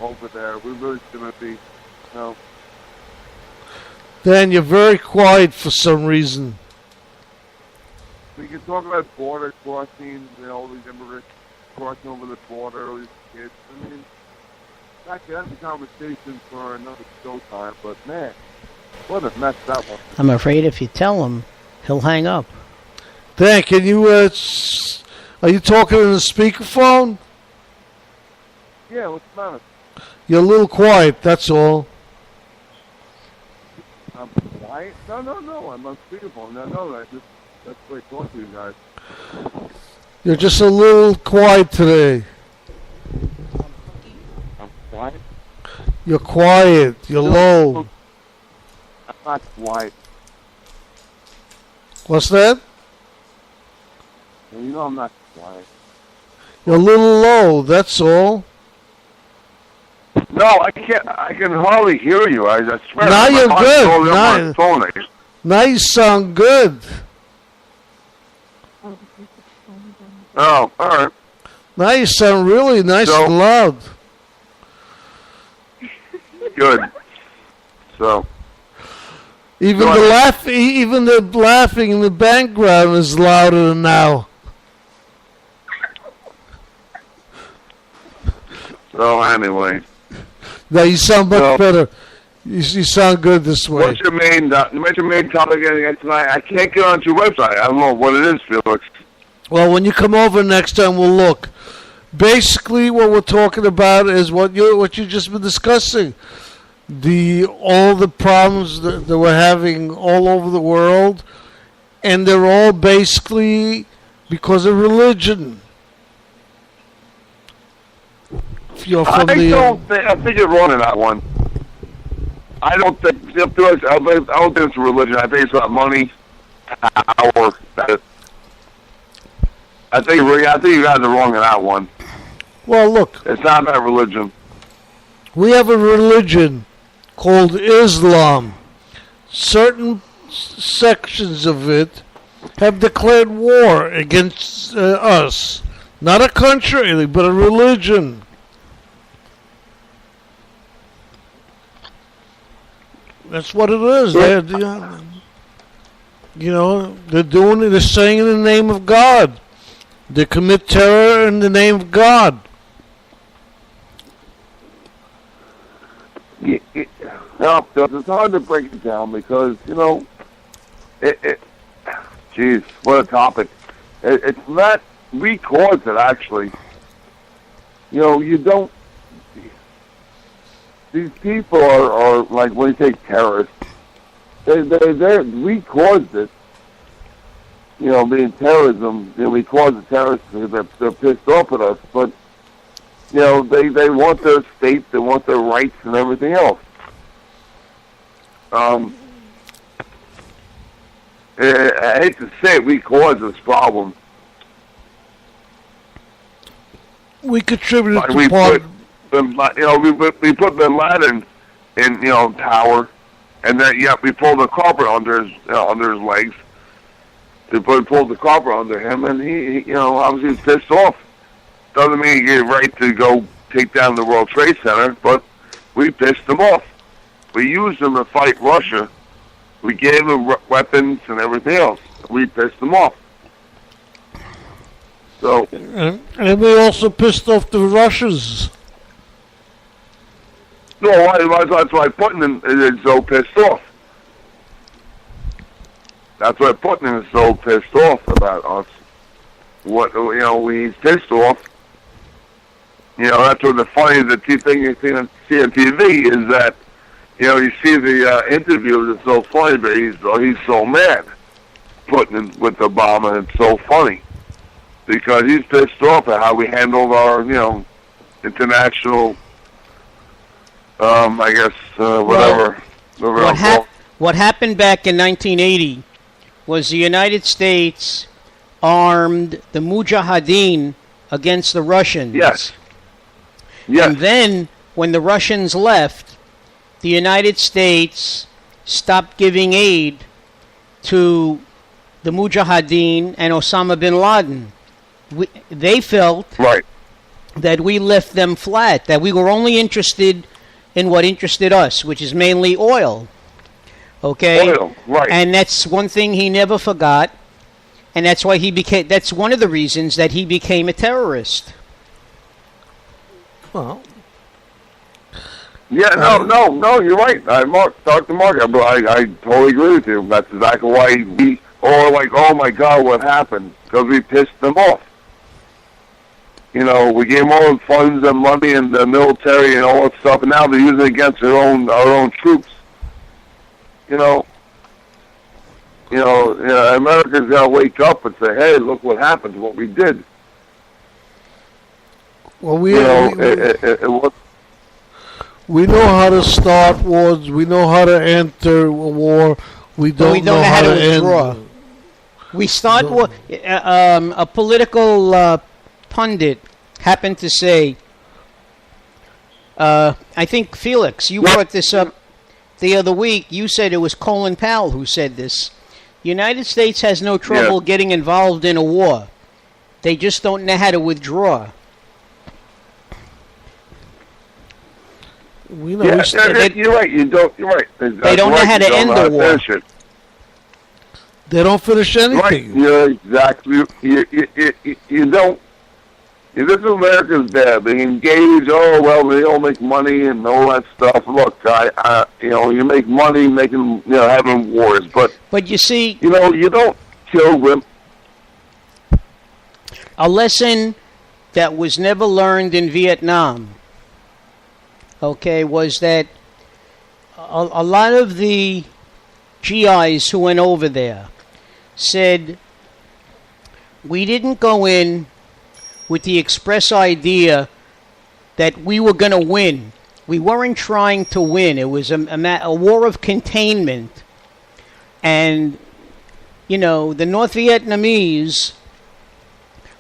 over there. We really shouldn't be. Dan, you're very quiet for some reason. We can talk about border crossing, all these immigrants crossing over the border, all these kids. I mean, that's a conversation for another showtime, but man, what a mess that was. I'm afraid if you tell him, he'll hang up. Dan, can you, are you talking in the speakerphone? Yeah, what's the matter? You're a little quiet, that's all. I'm quiet? No, I'm on speakerphone. No, that's the way I talk to you guys. You're just a little quiet today. I'm quiet? You're quiet. You're low. I'm not quiet. What's that? I'm not quiet. You're a little low, that's all. No, I can't. I can hardly hear you. I swear. Now you're good. Now you sound good. Oh, all right. Now you sound really nice and loud. Good. So. Even the laughing in the background is louder than now. So anyway. Now you sound much better. You sound good this way. What's your main topic again tonight? I can't get onto your website. I don't know what it is, Felix. Well, when you come over next time, we'll look. Basically, what we're talking about is what you just been discussing. All the problems that we're having all over the world, and they're all basically because of religion. I think you're wrong in that one. I don't think it's religion. I think it's about money, power. I think you guys are wrong on that one. Well, look, It's not about religion. we have a religion called Islam. Certain sections of it have declared war against us. Not a country, but a religion. That's what it is. They're doing it. They're saying in the name of God. They commit terror in the name of God. No, it's hard to break it down because, geez, what a topic. It's not, we caused it, actually. You don't, these people are like, when you take terrorists, we caused it. Being terrorism, we caused the terrorists because they're pissed off at us, but, they want their state, they want their rights and everything else. I hate to say it, we caused this problem. We contributed to we part. We put Bin Laden in power, and then we pulled the carpet under his legs. They pulled the carpet under him, and he obviously was pissed off. Doesn't mean he get right to go take down the World Trade Center, but we pissed him off. We used him to fight Russia. We gave him weapons and everything else. We pissed him off. So, and we also pissed off the Russians. No, that's why Putin is so pissed off. That's why Putin is so pissed off about us. He's pissed off. That's what the funny thing you see on TV is that, you see the interviews, it's so funny, but he's so mad, Putin with Obama, it's so funny. Because he's pissed off at how we handled our, international, whatever. What happened back in 1980 was the United States armed the Mujahideen against the Russians. Yes. And then, when the Russians left, the United States stopped giving aid to the Mujahideen and Osama bin Laden. They felt that we left them flat, that we were only interested in what interested us, which is mainly oil. Okay? Oil, right. And that's one thing he never forgot, and that's why that's one of the reasons that he became a terrorist. Well, yeah, no, you're right. Dr. Mark, I totally agree with you. That's exactly why we all like, oh my God, what happened? Because we pissed them off. We gave them all the funds and money and the military and all that stuff, and now they're using it against our own troops. America's got to wake up and say, hey, look what happened to what we did. Well, we know how to start wars. We know how to enter a war. We don't know how to withdraw. We start war. A political pundit happened to say, I think, Felix, you brought this up the other week. You said it was Colin Powell who said this. The United States has no trouble getting involved in a war. They just don't know how to withdraw. We know. You're right. You're right. They don't know how to end the war. They don't finish anything. Right. Yeah, exactly. You don't. This is America's bad. They engage. Oh well, they all make money and all that stuff. Look, you make money making, having wars, but you see, you don't kill them. A lesson that was never learned in Vietnam. Okay, was that a lot of the GIs who went over there said, we didn't go in with the express idea that we were going to win. We weren't trying to win. It was a war of containment. And, the North Vietnamese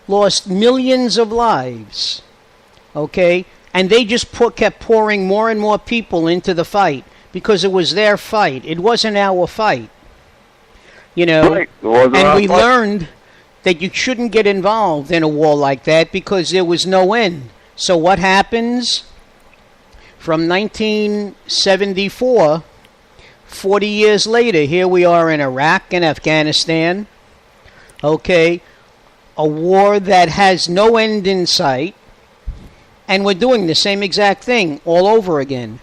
lost millions of lives. Okay? And they just kept pouring more and more people into the fight because it was their fight. It wasn't our fight. You know? Right. And we learned that you shouldn't get involved in a war like that because there was no end. So what happens? From 1974, 40 years later, here we are in Iraq and Afghanistan. Okay? A war that has no end in sight. And we're doing the same exact thing all over again.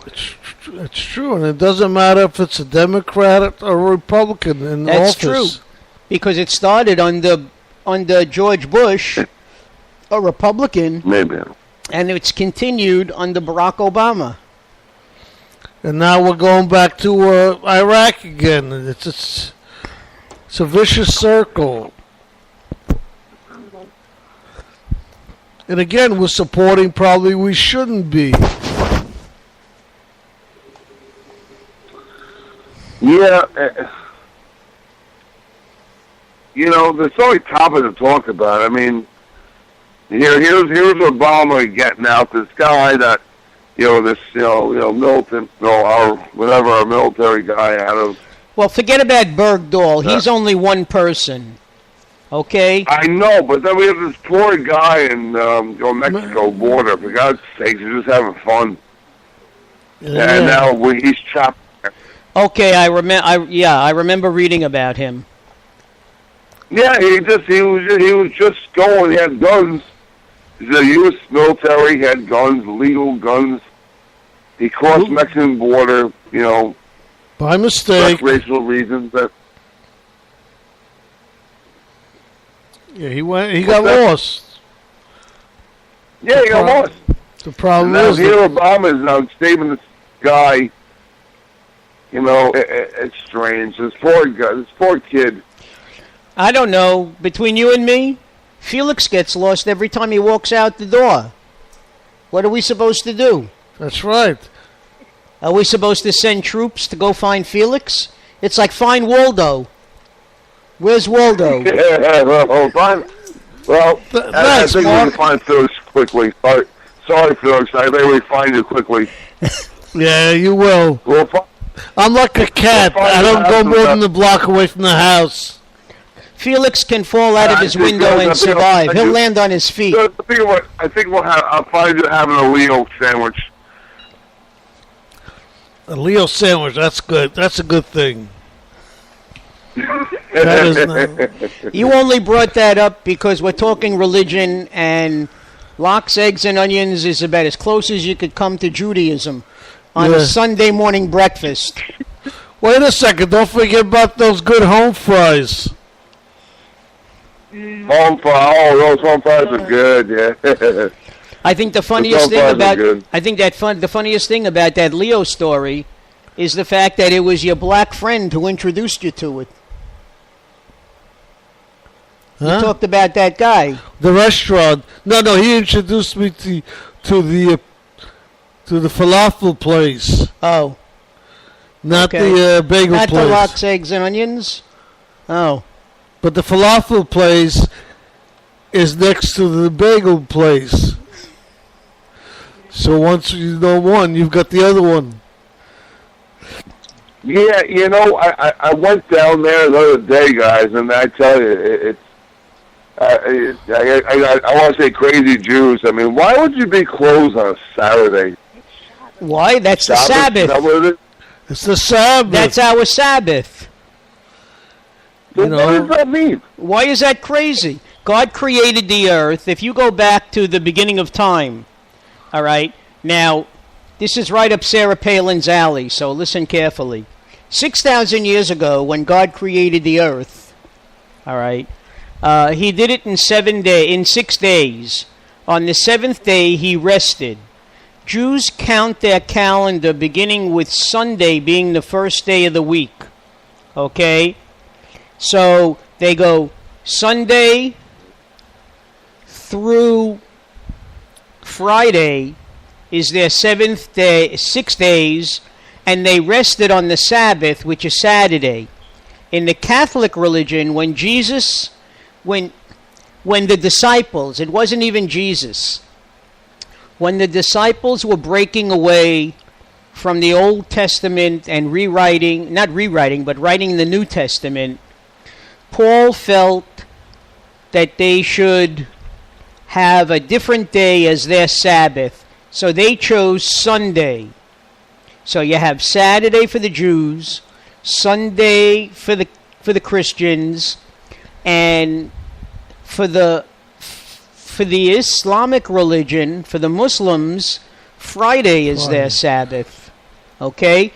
It's true, and it doesn't matter if it's a Democrat or a Republican in office. That's true, because it started under George Bush, a Republican, Maybe. and it's continued under Barack Obama. And now we're going back to Iraq again. It's a vicious circle. And again, we're supporting probably we shouldn't be. Yeah. You know, there's so many topics to talk about. I mean, here's Obama getting out this guy that, militant, our military guy out of. Well, forget about Bergdahl. He's only one person. Okay? I know, but then we have this poor guy in Mexico border. For God's sake, he's just having fun. Yeah. And now he's trapped. Okay, I remember reading about him. Yeah, he was just going. He had guns. He's a U.S. military. He had guns, legal guns. He crossed Mexican border. By mistake. Racial reasons. Yeah, he got lost. Yeah, he got lost. The problem and is here Obama is now saving this guy. It's strange. This poor kid. I don't know. Between you and me, Felix gets lost every time he walks out the door. What are we supposed to do? That's right. Are we supposed to send troops to go find Felix? It's like find Waldo. Where's Waldo? Yeah, well, fine. Well, I think we can find Felix quickly. Sorry, Felix. I think we find you quickly. Yeah, you will. I'm like a cat. I don't go more than a block away from the house. Felix can fall out of his window and survive. He'll land on his feet. I think I'll find you having a Leo sandwich. A Leo sandwich. That's good. That's a good thing. That is not. You only brought that up because we're talking religion, and lox, eggs, and onions is about as close as you could come to Judaism on a Sunday morning breakfast. Wait a second. Don't forget about those good home fries. Home fries. Oh, those home fries are good, yeah. I think the funniest thing about the funniest thing about that Leo story is the fact that it was your black friend who introduced you to it. Huh? You talked about that guy. The restaurant. No, he introduced me to the falafel place. Oh. Not the bagel Not place. the lox, eggs, and onions? Oh. But the falafel place is next to the bagel place. So once you know one, you've got the other one. Yeah, I went down there the other day, guys, and I tell you, it's I want to say crazy Jews. I mean, why would you be closed on a Saturday? Why? That's the Sabbath. Is that what it is? It's the Sabbath. That's our Sabbath. So what does that mean? Why is that crazy? God created the earth. If you go back to the beginning of time, all right? Now, this is right up Sarah Palin's alley, so listen carefully. 6,000 years ago, when God created the earth, all right, he did it in 6 days. On the seventh day, he rested. Jews count their calendar beginning with Sunday being the first day of the week. Okay? So they go Sunday through Friday is their 6 days, and they rested on the Sabbath, which is Saturday. In the Catholic religion, when the disciples, it wasn't even Jesus, when the disciples were breaking away from the Old Testament and writing the New Testament, Paul felt that they should have a different day as their Sabbath. So they chose Sunday. So you have Saturday for the Jews, Sunday for the Christians, and for the Islamic religion, for the Muslims, Friday is their Sabbath. Okay?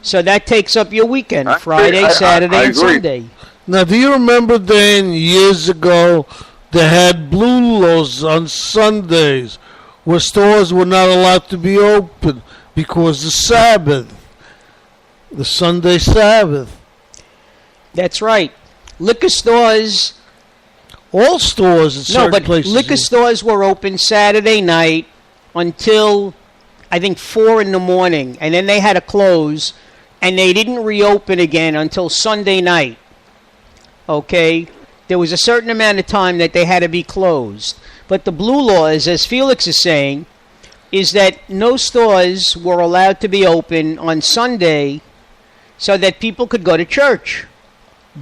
So that takes up your weekend, Friday, Saturday, and Sunday. Now, do you remember, Dan, years ago, they had blue laws on Sundays where stores were not allowed to be open because the Sabbath, the Sunday Sabbath. That's right. Liquor stores... All stores in certain places. Liquor stores were open Saturday night until, I think, 4 in the morning, and then they had to close, and they didn't reopen again until Sunday night. Okay? There was a certain amount of time that they had to be closed. But the blue laws, as Felix is saying, is that no stores were allowed to be open on Sunday so that people could go to church.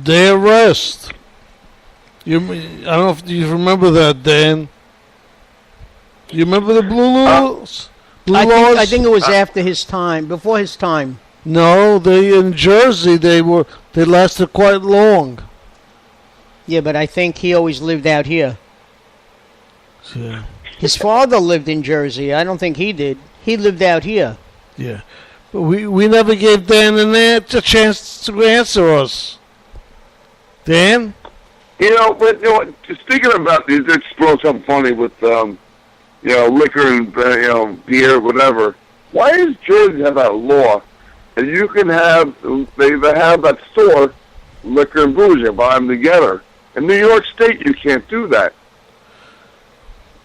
Day of rest. I don't know if you remember that, Dan. You remember the blue laws? I think it was after his time, before his time. No, in Jersey they lasted quite long. Yeah, but I think he always lived out here. Yeah. His father lived in Jersey. I don't think he did. He lived out here. Yeah. But we never gave Dan a chance to answer us. Dan? But speaking about these, it's throw something funny with liquor and beer, whatever. Why does Jersey have that law that you can have they have that store, liquor and booze, you buy them together? In New York State, you can't do that.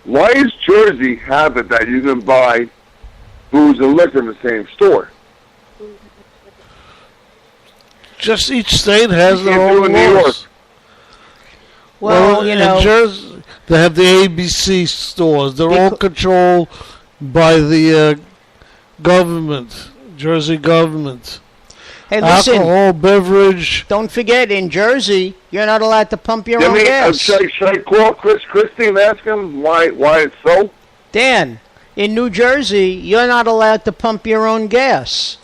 Why does Jersey have it that you can buy booze and liquor in the same store? Just each state has their own laws. Well, in Jersey, they have the ABC stores. They're all controlled by the government, Jersey government. Hey, listen. Alcohol, beverage. Don't forget, in Jersey, you're not allowed to pump your own gas. Should I call Chris Christie and ask him why it's so? Dan, in New Jersey, you're not allowed to pump your own gas.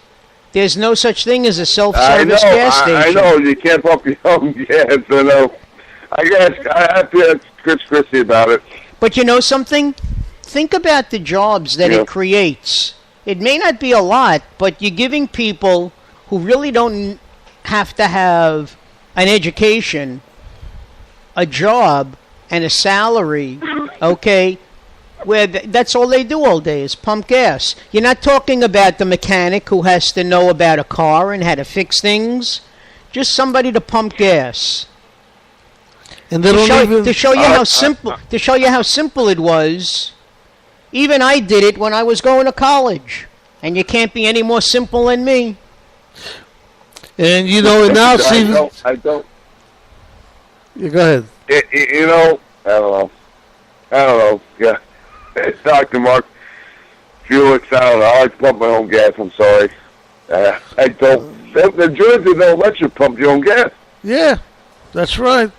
There's no such thing as a self-service gas station. I know, you can't pump your own gas, I know. I have to ask Chris Christie about it. But you know something? Think about the jobs that it creates. It may not be a lot, but you're giving people who really don't have to have an education, a job, and a salary, okay, where that's all they do all day is pump gas. You're not talking about the mechanic who has to know about a car and how to fix things. Just somebody to pump gas. And they to show you how simple it was. Even I did it when I was going to college, and you can't be any more simple than me. And now I don't. Yeah, go ahead. I don't know. Yeah, Dr. Mark, Felix, I don't know. I like to pump my own gas. I'm sorry. I don't. The Jersey don't let you pump your own gas. Yeah, that's right.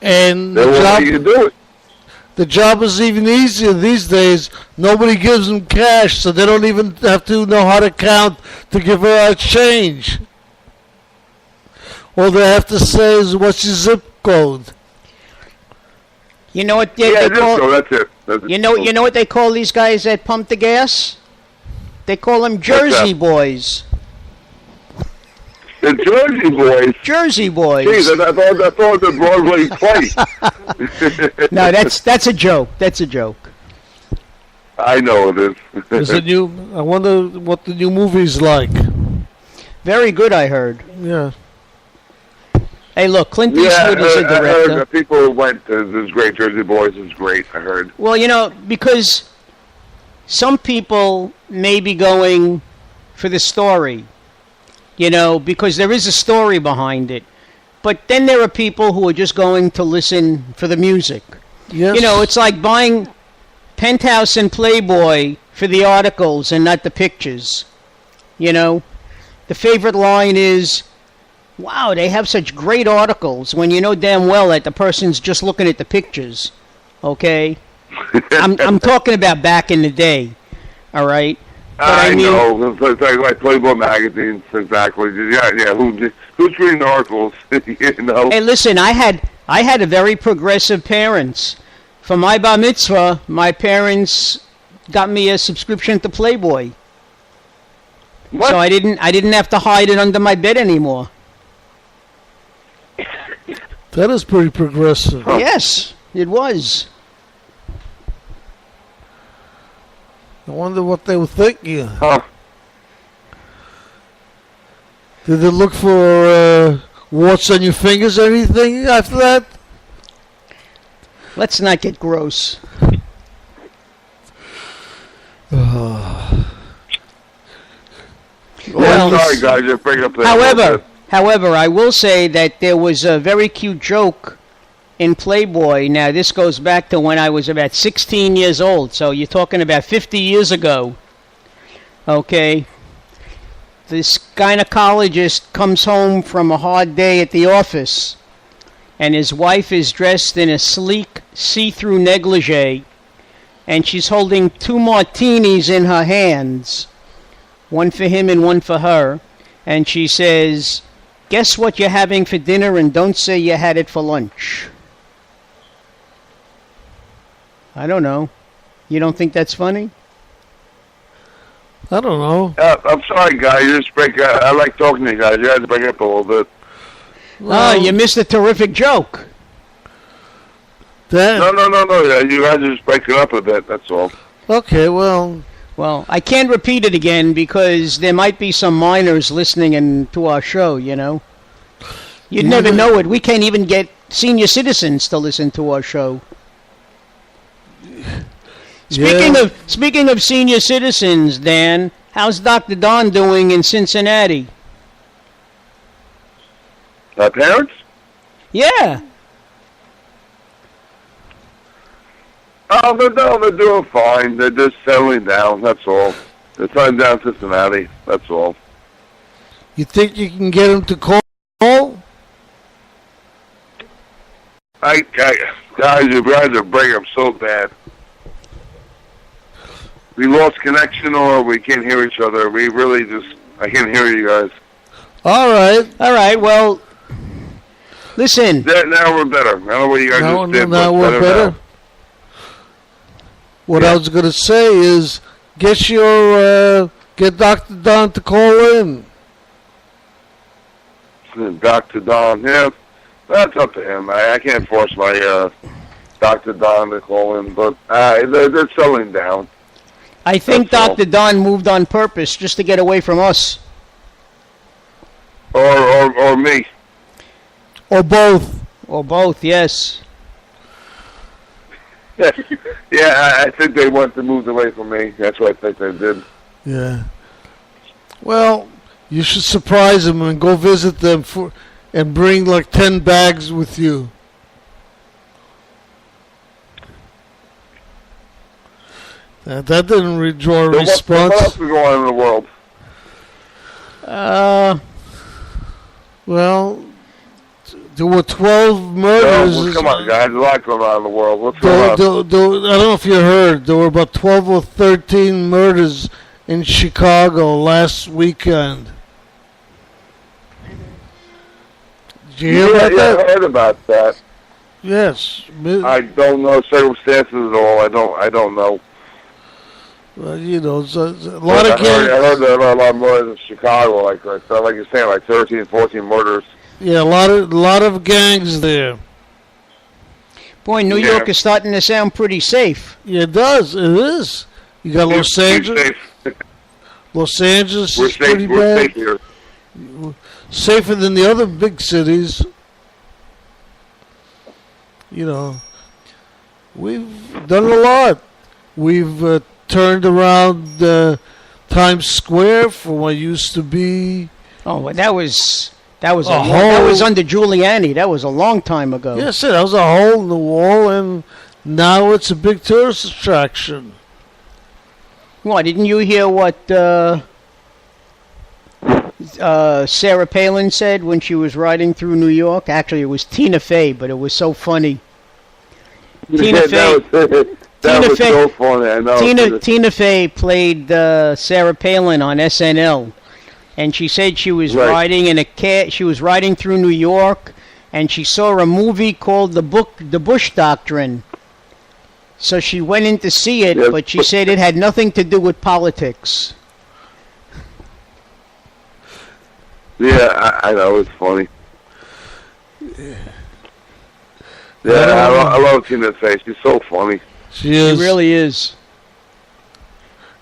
And the job is even easier these days. Nobody gives them cash, so they don't even have to know how to count to give her a change. All they have to say is, "What's your zip code?" You know what they call? That's it. You know what they call these guys that pump the gas? They call them Jersey boys. The Jersey boys. Jersey boys. Jeez, I thought the Broadway play. No, that's a joke. That's a joke. I know it is. I wonder what the new movie's like. Very good, I heard. Yeah. Hey, look, Clint Eastwood is a director. I heard the people who went to this great Jersey Boys is great, I heard. Well, because some people may be going for the story. because there is a story behind it. But then there are people who are just going to listen for the music. Yes. It's like buying Penthouse and Playboy for the articles and not the pictures. The favorite line is, wow, they have such great articles, when you know damn well that the person's just looking at the pictures. Okay? I'm talking about back in the day. All right? But I know. It's like Playboy magazines, exactly. Yeah. Who's reading articles? Hey, listen, I had a very progressive parents. For my bar mitzvah, my parents got me a subscription to Playboy. What? So I didn't have to hide it under my bed anymore. That is pretty progressive. Huh. Yes, it was. I wonder what they were thinking. Huh. Did they look for warts on your fingers or anything after that? Let's not get gross. Well, Well, sorry, guys. You're breaking up the... However, I will say that there was a very cute joke in Playboy. Now, this goes back to when I was about 16 years old, so you're talking about 50 years ago. Okay. This gynecologist comes home from a hard day at the office, and his wife is dressed in a sleek, see-through negligee, and she's holding 2 martinis in her hands, one for him and one for her, and she says, "Guess what you're having for dinner, and don't say you had it for lunch." I don't know. You don't think that's funny? I don't know. I'm sorry, guys. You just break. I like talking to you guys. You guys break up a little bit. You missed a terrific joke. That, No. You guys are just breaking up a bit. That's all. okay, well, Well, I can't repeat it again because there might be some minors listening to our show, You'd never know it. We can't even get senior citizens to listen to our show. Speaking of senior citizens, Dan, how's Dr. Don doing in Cincinnati? My parents? Yeah. Oh, they're doing fine. They're just settling down. That's all. They're settling down Cincinnati. That's all. you think you can get him to call? Guys, you guys are breaking up so bad. We lost connection, or we can't hear each other. We really I can't hear you guys. All right. Well, listen. Now we're better. I don't know what you guys just did. Now but we're better. now. What I was going to say is, get Dr. Don to call in. Dr. Don, yeah, that's up to him. I can't force my Dr. Don to call in, but they're settling down. I think That's all. Dr. Don moved on purpose just to get away from us. Or me. Or both. Or both, yes. Yeah, I think they wanted to move away from me. That's what I think they did. Yeah. Well, you should surprise them and go visit them and bring like 10 bags with you. That didn't draw a response. What else is going on in the world? Well, there were 12 murders. Well, come on, guys. There's a lot going on in the world. What's going on? I don't know if you heard. There were about 12 or 13 murders in Chicago last weekend. Did you hear about that? I heard about that. Yes. I don't know circumstances at all. I don't know. Well, it's a lot of I heard there were a lot more in Chicago, like you're saying, like 13, 14 murders. Yeah, a lot of gangs there. Boy, New York is starting to sound pretty safe. Yeah, it does. It is. You got Los Angeles. Los Angeles is pretty bad. We're safe here. Safer than the other big cities. We've done a lot. We've turned around Times Square from what used to be Oh, well, that was that was under Giuliani. That was a long time ago. Yes, that was a hole in the wall, and now it's a big tourist attraction. What, didn't you hear what Sarah Palin said when she was riding through New York? Actually, it was Tina Fey, but it was so funny. Tina Fey. So funny. I know. Tina Fey played Sarah Palin on SNL, and she said she was riding in a car. She was riding through New York, and she saw a movie called The Bush Doctrine. So she went in to see it, but she said it had nothing to do with politics. Yeah, I know, it's funny. Yeah, I love Tina Fey. She's so funny. She is. She really is.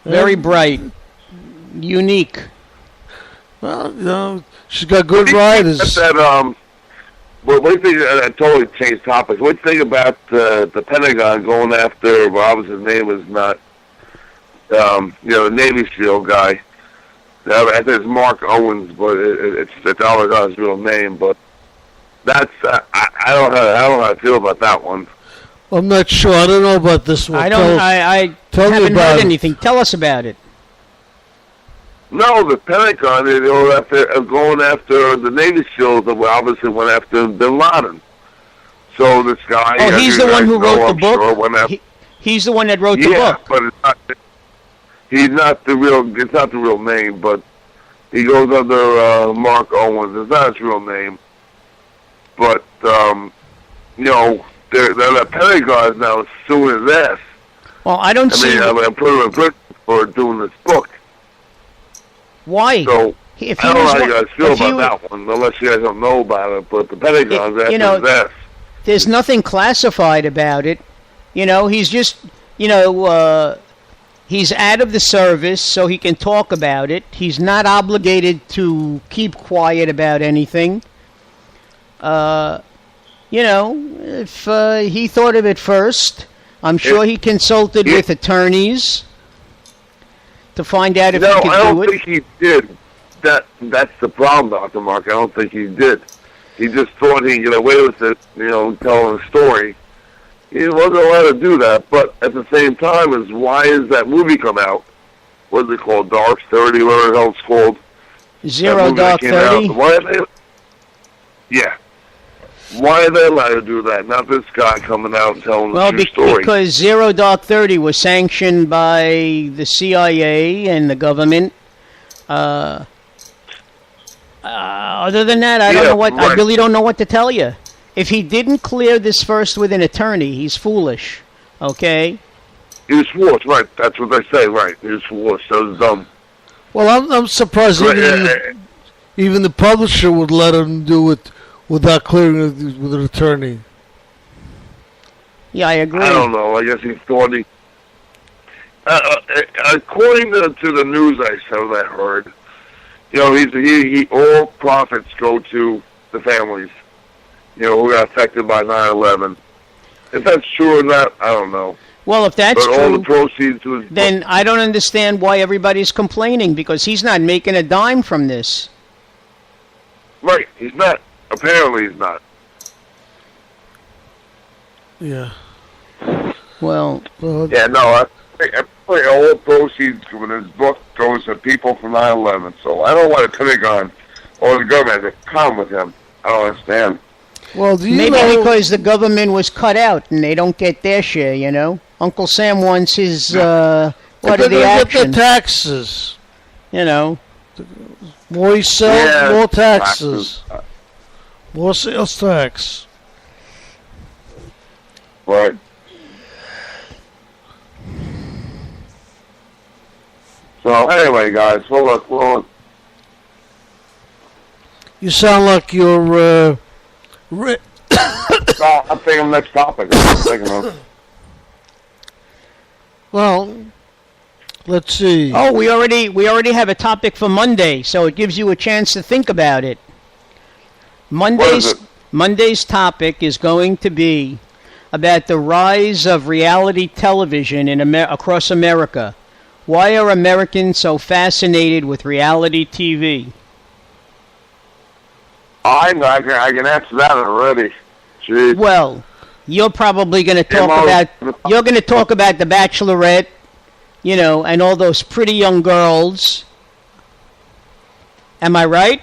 Very bright. Unique. Well, you know, she's got good riders. What do you think, I totally changed topics. What do you think about the Pentagon going after, well, obviously his name is not, the Navy SEAL guy. I think it's Mark Owens, but it's always not his real name. But that's, I don't know how to feel about that one. I'm not sure. I don't know about this one. I haven't heard anything. Tell us about it. No, the Pentagon, going after the Navy SEALs that obviously went after Bin Laden. So this guy... Oh, he's the one who wrote the book? He's the one that wrote the book. Yeah, but it's not the real name, but he goes under Mark Owens. It's not his real name. But, the Pentagon is now suing his ass. Well, I don't see... I'm putting him in prison for doing this book. Why? So, I don't know how you guys feel about that one, unless you guys don't know about it, but the Pentagon's after his ass. There's nothing classified about it. He's just, he's out of the service, so he can talk about it. He's not obligated to keep quiet about anything. If he thought of it first, I'm sure he consulted with attorneys to find out if he could do it. I don't think he did. That's the problem, Dr. Mark. I don't think he did. He just thought he could get away with it, telling a story. He wasn't allowed to do that, but at the same time, why is that movie come out? What is it called? Dark 30, whatever the hell it's called. Zero Dark 30? Yeah. Why are they allowed to do that? Not this guy coming out and telling the true story. Because Zero Dark 30 was sanctioned by the CIA and the government. Other than that, I don't know what. Right. I really don't know what to tell you. If he didn't clear this first with an attorney, he's foolish. Okay. He was foolish, right? That's what they say, right? He was foolish. So it's dumb. Well, I'm surprised even the publisher would let him do it without clearing it with an attorney. Yeah, I agree. I don't know. I guess he thought he... according to the news I heard, all profits go to the families, who got affected by 9/11. If that's true or not, I don't know. Well, if that's true, all the proceeds then I don't understand why everybody's complaining, because he's not making a dime from this. Right, he's not. Apparently he's not. Yeah. Well. Yeah, no, I all proceeds from his book goes to people from 9/11. So I don't want the Pentagon or the government to come with him. I don't understand. Well, maybe because the government was cut out and they don't get their share, Uncle Sam wants his, what are the actions? Get the taxes. More he sells, more taxes. More sales tax. Right. So anyway, guys, well, you sound like you're. I'm thinking next topic. I'm thinking of. Well, let's see. Oh, we already have a topic for Monday, so it gives you a chance to think about it. Monday's topic is going to be about the rise of reality television across America. Why are Americans so fascinated with reality TV? I can answer that already. Jeez. Well, you're probably going to talk about the Bachelorette, and all those pretty young girls. Am I right?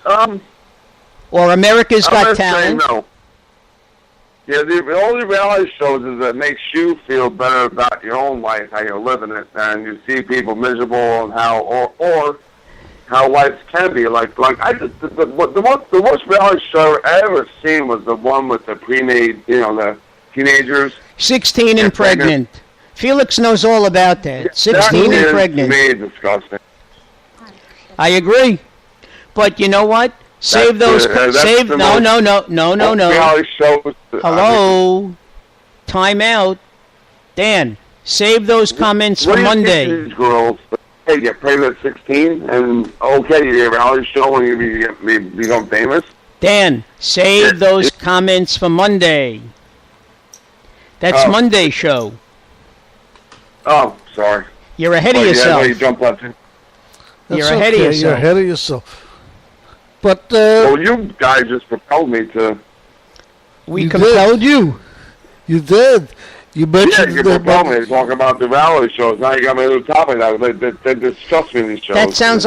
Or America's Got Talent? No. Yeah, the only reality shows is that makes you feel better about your own life, how you're living it, and you see people miserable and how or how life can be. Like I just the worst reality show I ever seen was the one with the the teenagers. 16 and pregnant. Felix knows all about that. 16 and pregnant. To me, disgusting. I agree, but you know what? Save those. No. Reality shows. Hello. Time out. Dan, save those comments for Monday. These girls, hey, get pregnant at 16, and okay, you get a reality show and you become famous. Dan, save those comments for Monday. That's Monday's show. Oh, sorry. You're ahead of yourself. Yeah, you jumped up. You're ahead of yourself. You're ahead of yourself. But well, you guys just propelled me to. We compelled you. You did. You mentioned you propelled me to talk about the reality shows. Now you got me a little topic that disgusts me in these shows. That sounds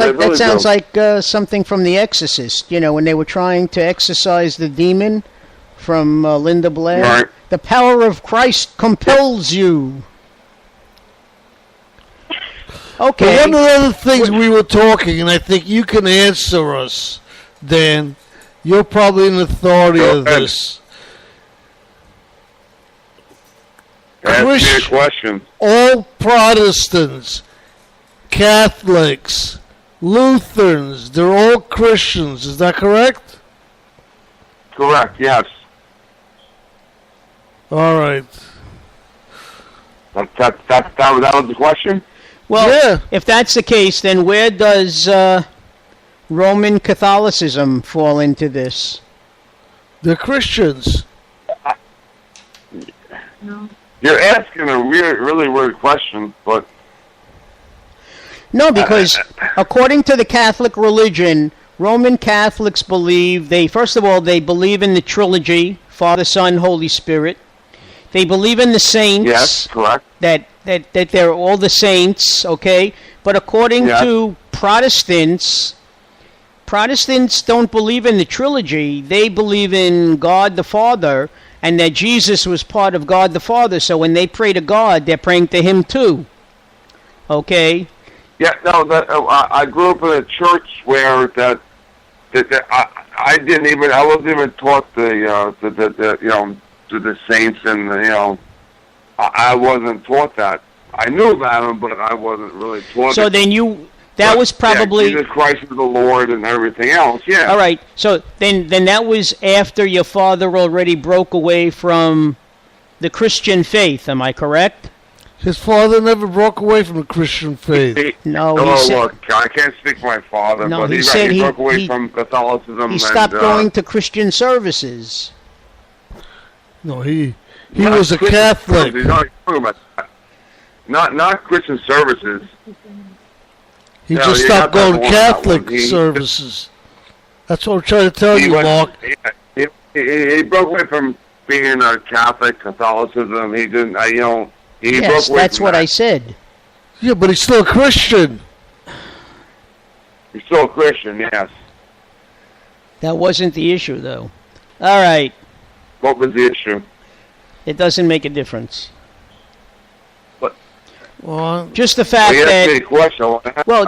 like something from The Exorcist. When they were trying to exorcise the demon from Linda Blair. Right. The power of Christ compels you. Okay. But one of the other things we were talking, and I think you can answer us, Dan. You're probably an authority of this. Ask me a question. All Protestants, Catholics, Lutherans, they're all Christians. Is that correct? Correct, yes. All right. That was the question? Well, yeah. If that's the case, then where does Roman Catholicism fall into this? They're Christians. No. You're asking a really weird question, but... No, because according to the Catholic religion, Roman Catholics believe, first of all, they believe in the trilogy, Father, Son, Holy Spirit. They believe in the saints. Yes, correct. That they're all the saints, okay? But according to Protestants don't believe in the trilogy. They believe in God the Father, and that Jesus was part of God the Father. So when they pray to God, they're praying to Him too. Okay? Yeah, no. I grew up in a church where I wasn't even taught the saints, and I wasn't taught that. I knew about them, but I wasn't really taught. So then was probably Jesus Christ is the Lord and everything else. Yeah. All right. So then that was after your father already broke away from the Christian faith. Am I correct? His father never broke away from the Christian faith. Look, I can't speak for my father, but he broke away from Catholicism. He stopped going to Christian services. No, he was a Catholic. He's not talking about that. Not Christian services. He just stopped going to Catholic services. That's what I'm trying to tell you, Mark. He broke away from being a Catholic, Catholicism. He didn't, he broke away that's from what that. I said. Yeah, but he's still a Christian. He's still a Christian, yes. That wasn't the issue, though. All right. What was the issue? It doesn't make a difference. Well, just the fact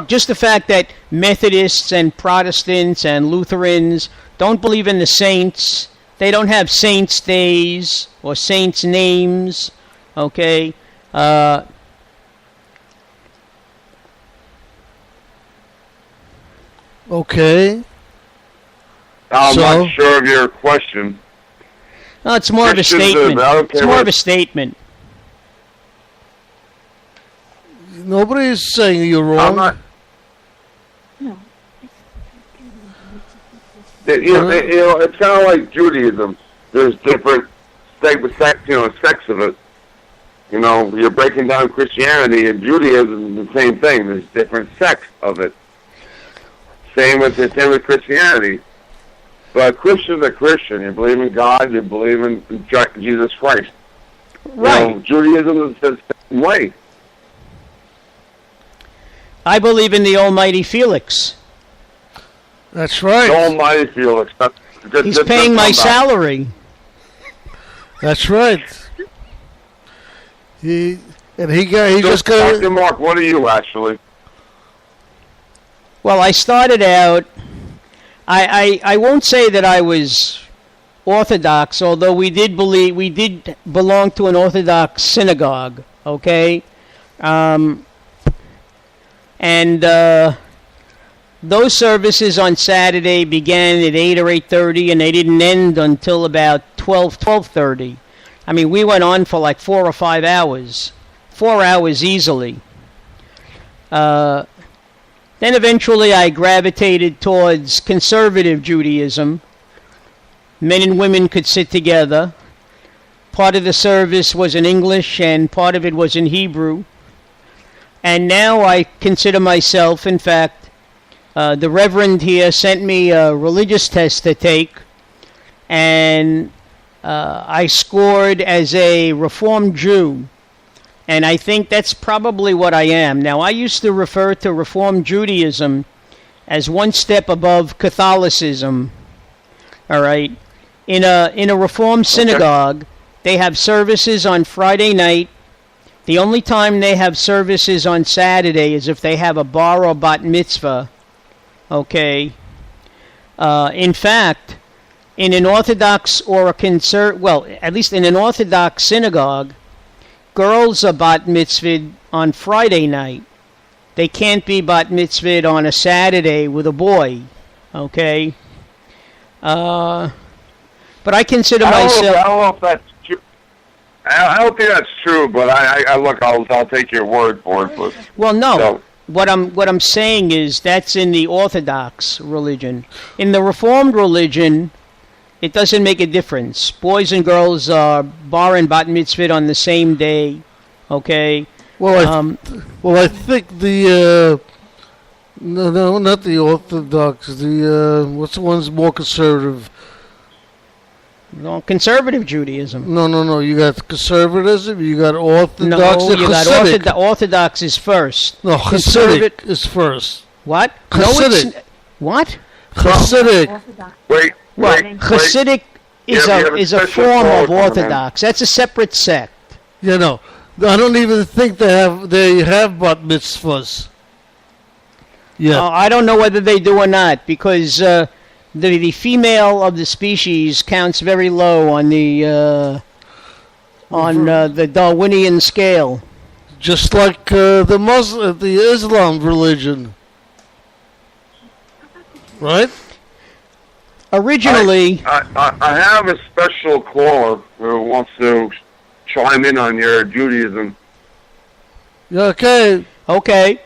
just the fact that Methodists and Protestants and Lutherans don't believe in the saints. They don't have saints' days or saints' names. Okay. Okay. I'm not sure of your question. No, it's more of a statement. It's more of a statement. Nobody's saying you're wrong. I'm not. No. It's kind of like Judaism. There's different sects of it. You're breaking down Christianity, and Judaism is the same thing. There's different sects of it. Same with Christianity. But Christian's a Christian. You believe in God, you believe in Jesus Christ. Right. You know, Judaism is the same way. I believe in the Almighty Felix. That's right. The Almighty Felix. He's paying my salary. That's right. He just Dr. got. Mark, what are you actually? Well, I started out. I won't say that I was Orthodox, although we did belong to an Orthodox synagogue. Okay, and those services on Saturday began at 8 or 8:30, and they didn't end until about 12:30. I mean, we went on for like 4 or 5 hours, 4 hours easily. Then eventually I gravitated towards conservative Judaism. Men and women could sit together. Part of the service was in English and part of it was in Hebrew. And now I consider myself, in fact, the Reverend here sent me a religious test to take, and I scored as a Reformed Jew. And I think that's probably what I am. Now, I used to refer to Reformed Judaism as one step above Catholicism. All right. In a Reformed synagogue, they have services on Friday night. The only time they have services on Saturday is if they have a bar or bat mitzvah. Okay. In fact, in an Orthodox or at least in an Orthodox synagogue, girls are bat mitzvahed on Friday night. They can't be bat mitzvahed on a Saturday with a boy. Okay? But I consider myself... I don't know if that's true. I don't think that's true, but I'll take your word for it. But, well, no. So. What I'm saying is that's in the Orthodox religion. In the Reformed religion, it doesn't make a difference. Boys and girls are bar and bat mitzvah on the same day. Okay. Well, I think the no, not the Orthodox. The what's the one's more conservative? No, conservative Judaism. No. You got conservatism. You got Orthodox. No, you got Orthodox is first. No, Hasidic is first. What? Hasidic. No, it's what? Hasidic. Wait. Hasidic is a form of Orthodox. That's a separate sect. You know, I don't even think they have bat mitzvahs. Yeah. I don't know whether they do or not, because the female of the species counts very low on the Darwinian scale. Just like the Islam religion, right? Originally, I have a special caller who wants to chime in on your Judaism. Okay. Okay.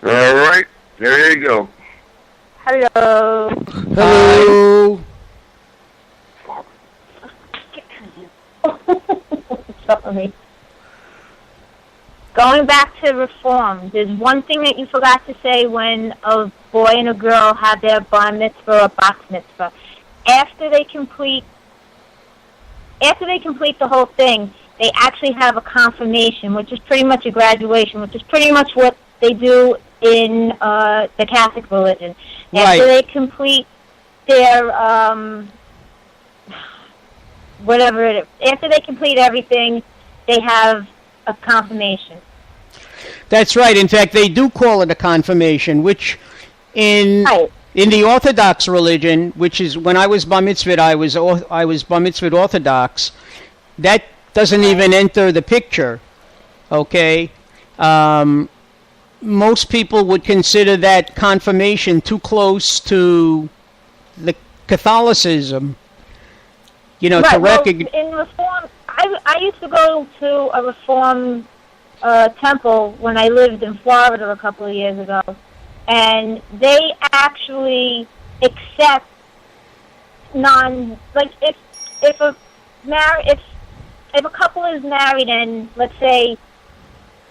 All right. There you go. Hello. Hello. Sorry. Going back to reform, there's one thing that you forgot to say when a boy and a girl have their bar mitzvah or bat mitzvah. After they complete the whole thing, they actually have a confirmation, which is pretty much a graduation, which is pretty much what they do in the Catholic religion. After they complete their whatever it is, after they complete everything, they have a confirmation. That's right. In fact, they do call it a confirmation, which in the Orthodox religion, which is when I was bar mitzvahed, I was bar mitzvahed Orthodox. That doesn't even enter the picture. Okay. Most people would consider that confirmation too close to the Catholicism. You know, to recognize. In Reform, I used to go to a Reform temple when I lived in Florida a couple of years ago, and they actually accept if a couple is married and let's say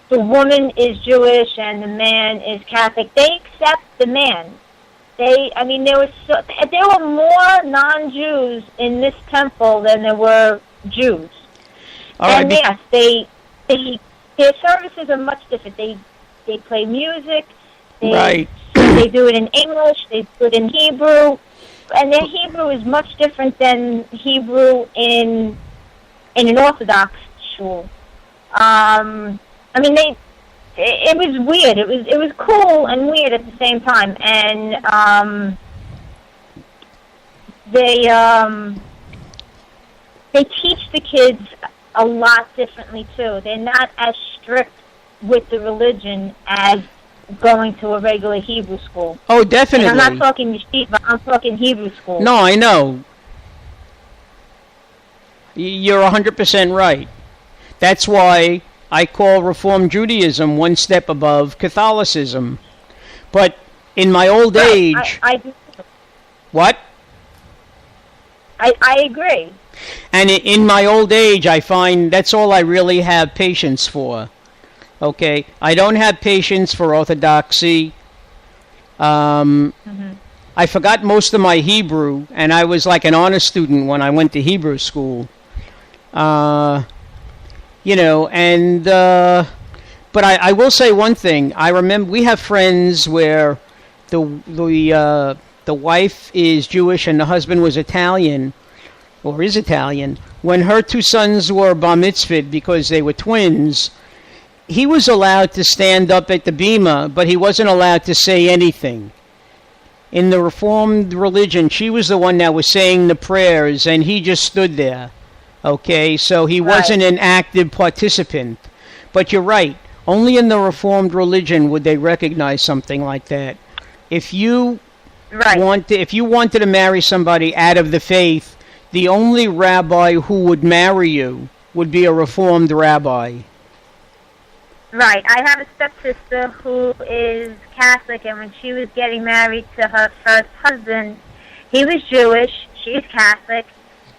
the woman is Jewish and the man is Catholic. They accept the man. There were more non-Jews in this temple than there were Jews. And yes, their services are much different. They play music. They do it in English. They do it in Hebrew, and their Hebrew is much different than Hebrew in an Orthodox shul. It was weird. It was cool and weird at the same time, and they teach the kids a lot differently too. They're not as strict with the religion as going to a regular Hebrew school. Oh, definitely. And I'm not talking yeshiva. I'm talking Hebrew school. No, I know. You're 100% right. That's why I call Reform Judaism one step above Catholicism. But in my old age... I do. What? I agree. And in my old age, I find that's all I really have patience for. Okay? I don't have patience for Orthodoxy. I forgot most of my Hebrew, and I was like an honor student when I went to Hebrew school. But I will say one thing. I remember we have friends where the wife is Jewish and the husband was Italian, or is Italian. When her two sons were bar mitzvahed because they were twins, he was allowed to stand up at the bima, but he wasn't allowed to say anything. In the Reformed religion, she was the one that was saying the prayers, and he just stood there. Okay, so he wasn't an active participant. But you're right. Only in the Reformed religion would they recognize something like that. If you wanted to marry somebody out of the faith, the only rabbi who would marry you would be a Reformed rabbi. Right. I have a stepsister who is Catholic, and when she was getting married to her first husband, he was Jewish, she's Catholic,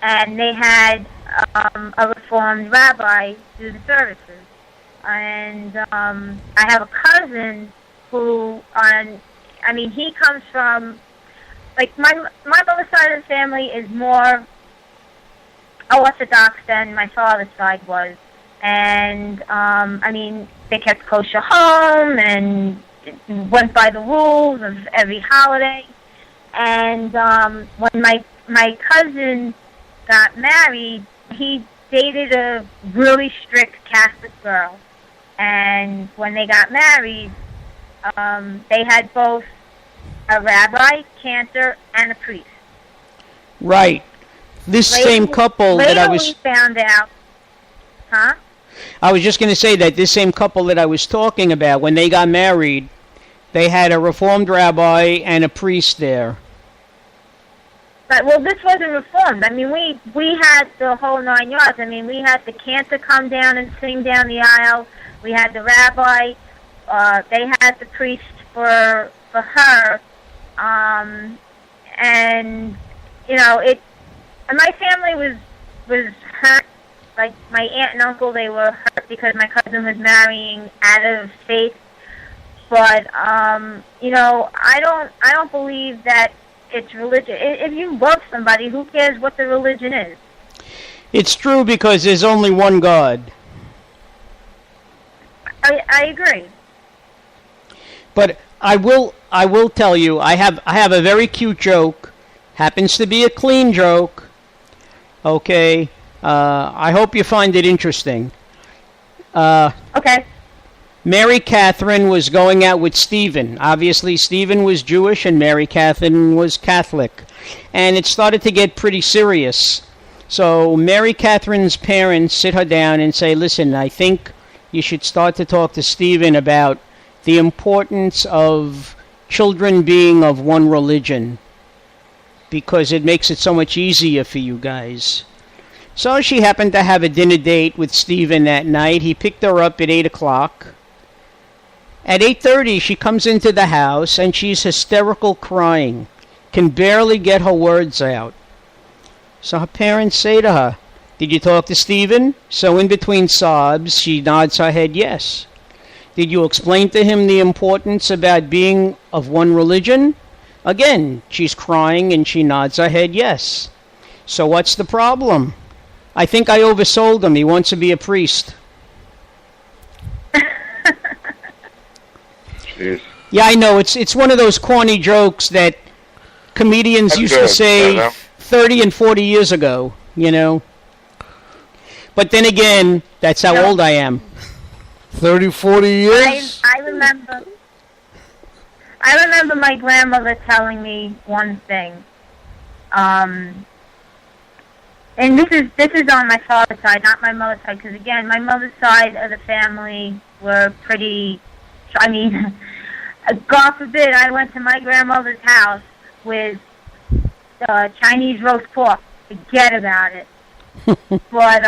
and they had a Reformed rabbi do the services. And I have a cousin who, he comes from, like, my mother's side of the family is more Orthodox than my father's side was. And, they kept kosher home and went by the rules of every holiday. And when my cousin got married, he dated a really strict Catholic girl. And when they got married, they had both a rabbi, cantor, and a priest. Right. This same couple that I was... Later we found out... Huh? I was just going to say that this same couple that I was talking about, when they got married, they had a Reformed rabbi and a priest there. But, well, this wasn't Reformed. We had the whole 9 yards. We had the cantor come down and sing down the aisle. We had the rabbi. They had the priest for her. And my family was hurt. Like, my aunt and uncle, they were hurt because my cousin was marrying out of faith. But, I don't believe that it's religion. If you love somebody, who cares what the religion is? It's true because there's only one God. I agree. But I will tell you, I have a very cute joke. Happens to be a clean joke. Okay. I hope you find it interesting. Okay. Mary Catherine was going out with Stephen. Obviously, Stephen was Jewish and Mary Catherine was Catholic. And it started to get pretty serious. So Mary Catherine's parents sit her down and say, listen, I think you should start to talk to Stephen about the importance of children being of one religion, because it makes it so much easier for you guys. So she happened to have a dinner date with Stephen that night. He picked her up at 8 o'clock. At 8:30, she comes into the house, and she's hysterical crying, can barely get her words out. So her parents say to her, did you talk to Stephen? So in between sobs, she nods her head yes. Did you explain to him the importance about being of one religion? Again, she's crying and she nods her head yes. So what's the problem? I think I oversold him. He wants to be a priest. Jeez. Yeah, I know. It's one of those corny jokes that comedians used to say 30 and 40 years ago, you know. But then again, that's how old I am. 30, 40 years? I remember my grandmother telling me one thing. And this is on my father's side, not my mother's side, because again, my mother's side of the family were pretty, I mean, God forbid I went to my grandmother's house with Chinese roast pork. Forget about it. But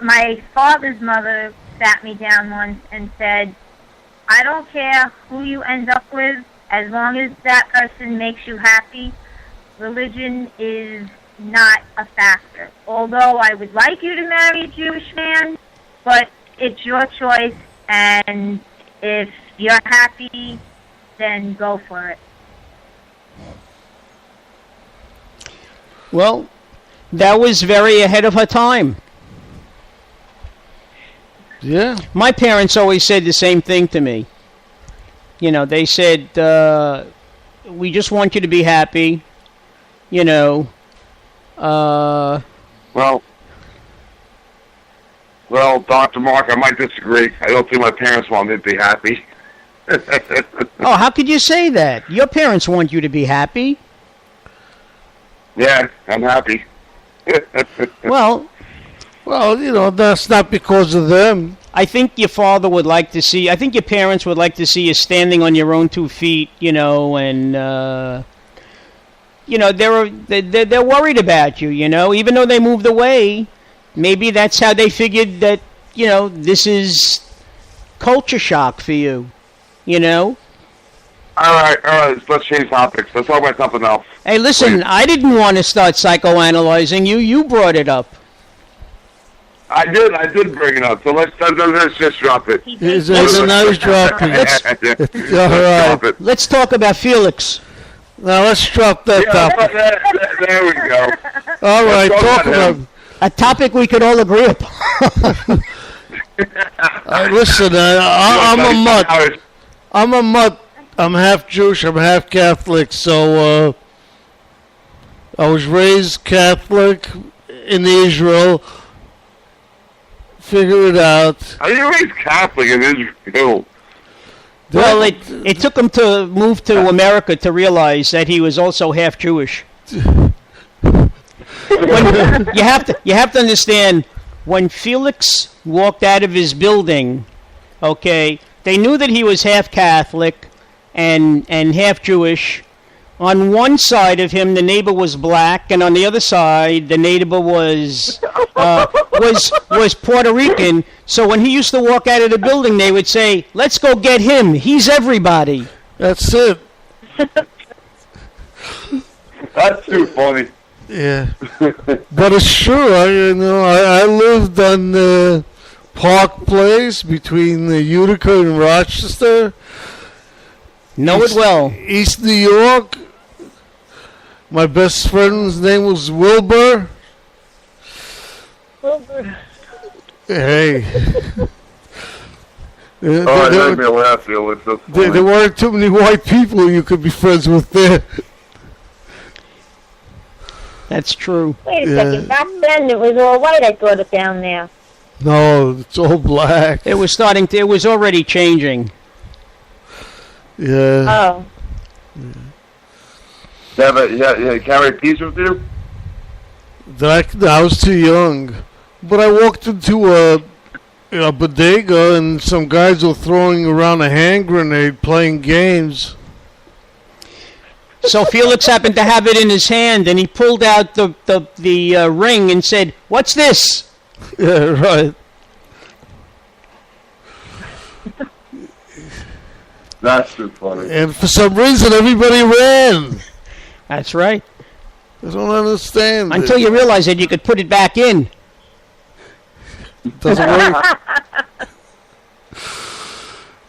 my father's mother sat me down once and said, I don't care who you end up with, as long as that person makes you happy, religion is not a factor. Although I would like you to marry a Jewish man, but it's your choice, and if you're happy, then go for it. Well, that was very ahead of her time. Yeah. My parents always said the same thing to me. You know, they said, we just want you to be happy, you know. Well, Dr. Mark, I might disagree. I don't think my parents want me to be happy. Oh, how could you say that? Your parents want you to be happy. Yeah, I'm happy. Well, you know, that's not because of them. I think your father would like to see, I think your parents would like to see you standing on your own 2 feet, you know, and, you know, they're worried about you, you know, even though they moved away. Maybe that's how they figured that, you know, this is culture shock for you, you know. All right, let's change topics. Let's talk about something else. Hey, listen, Please. I didn't want to start psychoanalyzing you. You brought it up. I did bring it up, so let's just drop it. It's a nice drop. All right. Let's talk about Felix. Now let's drop that topic. There we go. All right, talk about a topic we could all agree upon. Listen, I'm a mutt. I'm a mutt. I'm half Jewish. I'm half Catholic. So I was raised Catholic in Israel. Figure it out. Are you raised Catholic in Israel? Well, it took him to move to America to realize that he was also half Jewish. You have to understand, when Felix walked out of his building, okay, they knew that he was half Catholic and half Jewish. On one side of him, the neighbor was black, and on the other side, the neighbor was Puerto Rican. So when he used to walk out of the building, they would say, "Let's go get him. He's everybody." That's it. That's too funny. Yeah, but it's true. I lived on Park Place between Utica and Rochester. Know it well. East New York. My best friend's name was Wilbur. Hey. That made me laugh, Felix. There weren't too many white people you could be friends with there. That's true. Wait a second. Back then, it was all white. I thought it down there. No, it's all black. It was already changing. Yeah. Oh. Yeah, carry peas with you? I was too young. But I walked into a bodega and some guys were throwing around a hand grenade playing games. So Felix happened to have it in his hand, and he pulled out the ring and said, "What's this?" Yeah, right. That's too funny. And for some reason, everybody ran. That's right. I don't understand. Until you realize that you could put it back in. Doesn't work.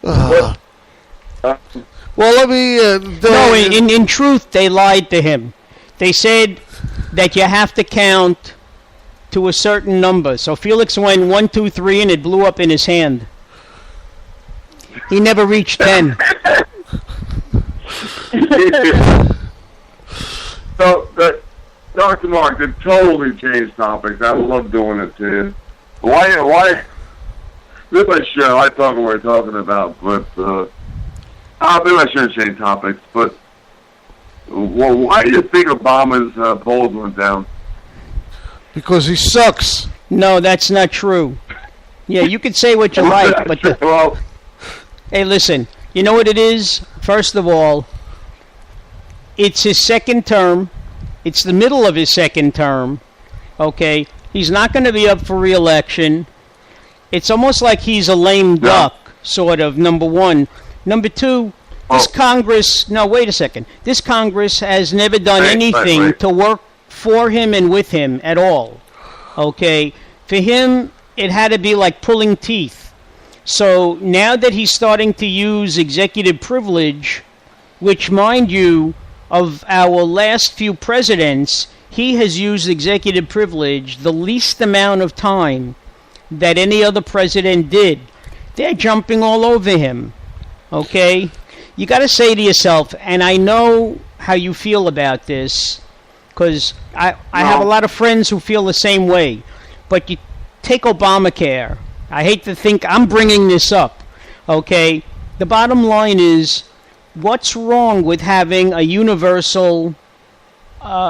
Well, let me. No, in truth, they lied to him. They said that you have to count to a certain number. So Felix went 1, 2, 3, and it blew up in his hand. He never reached 10. So, Dr. Mark, to totally change topics. I love doing it to you. Why? This is show. I talk what we're talking about, but maybe I shouldn't change topics. But why do you think Obama's polls went down? Because he sucks. No, that's not true. Yeah, you can say what you like, but hey, listen. You know what it is? First of all, it's his second term. It's the middle of his second term. Okay, he's not going to be up for re-election. It's almost like he's a lame duck, sort of, number one. Number two, this Congress... No, wait a second. This Congress has never done anything to work for him and with him at all. Okay? For him, it had to be like pulling teeth. So now that he's starting to use executive privilege, which, mind you, of our last few presidents, he has used executive privilege the least amount of time that any other president did. They're jumping all over him. Okay? You got to say to yourself, and I know how you feel about this, because I have a lot of friends who feel the same way, but you take Obamacare. I hate to think I'm bringing this up. Okay? The bottom line is, what's wrong with having a universal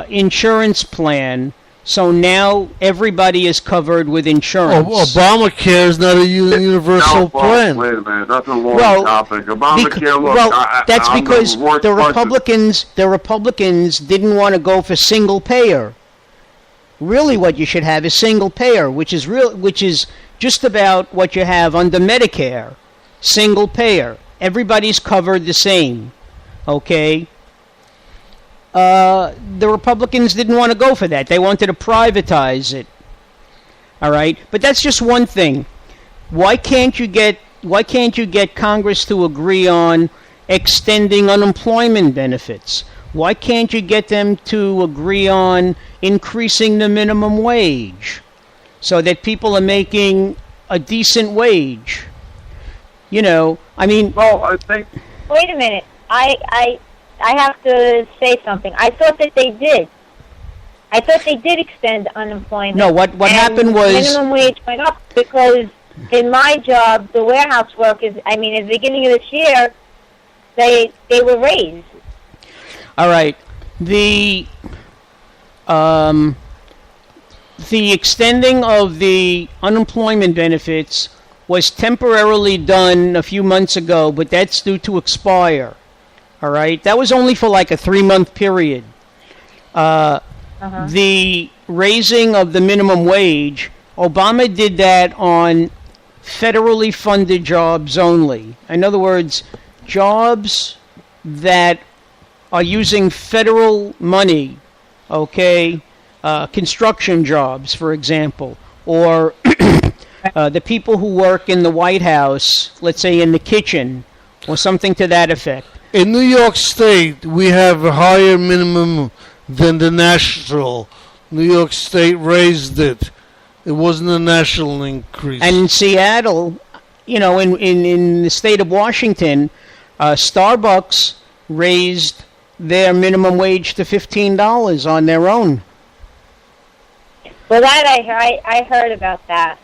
insurance plan? So now everybody is covered with insurance. Obamacare is not a universal plan. Wait a minute, that's a long topic. Obamacare, that's because the Republicans didn't want to go for single payer. Really, what you should have is single payer, which is just about what you have under Medicare. Single payer. Everybody's covered the same. Okay? The Republicans didn't want to go for that. They wanted to privatize it. All right? But that's just one thing. Why can't you get Congress to agree on extending unemployment benefits? Why can't you get them to agree on increasing the minimum wage so that people are making a decent wage? You know, I mean... Well, I think... Wait a minute. I have to say something. I thought that they did. I thought they did extend unemployment. No, what happened was... minimum wage went up because in my job, the warehouse workers, at the beginning of this year, they were raised. All right. The extending of the unemployment benefits was temporarily done a few months ago, but that's due to expire. All right? That was only for like a 3-month period. The raising of the minimum wage, Obama did that on federally funded jobs only. In other words, jobs that are using federal money, okay, construction jobs, for example, or the people who work in the White House, let's say in the kitchen, or something to that effect. In New York State, we have a higher minimum than the national. New York State raised it. It wasn't a national increase. And in Seattle, you know, in the state of Washington, Starbucks raised their minimum wage to $15 on their own. Well, that I heard about that.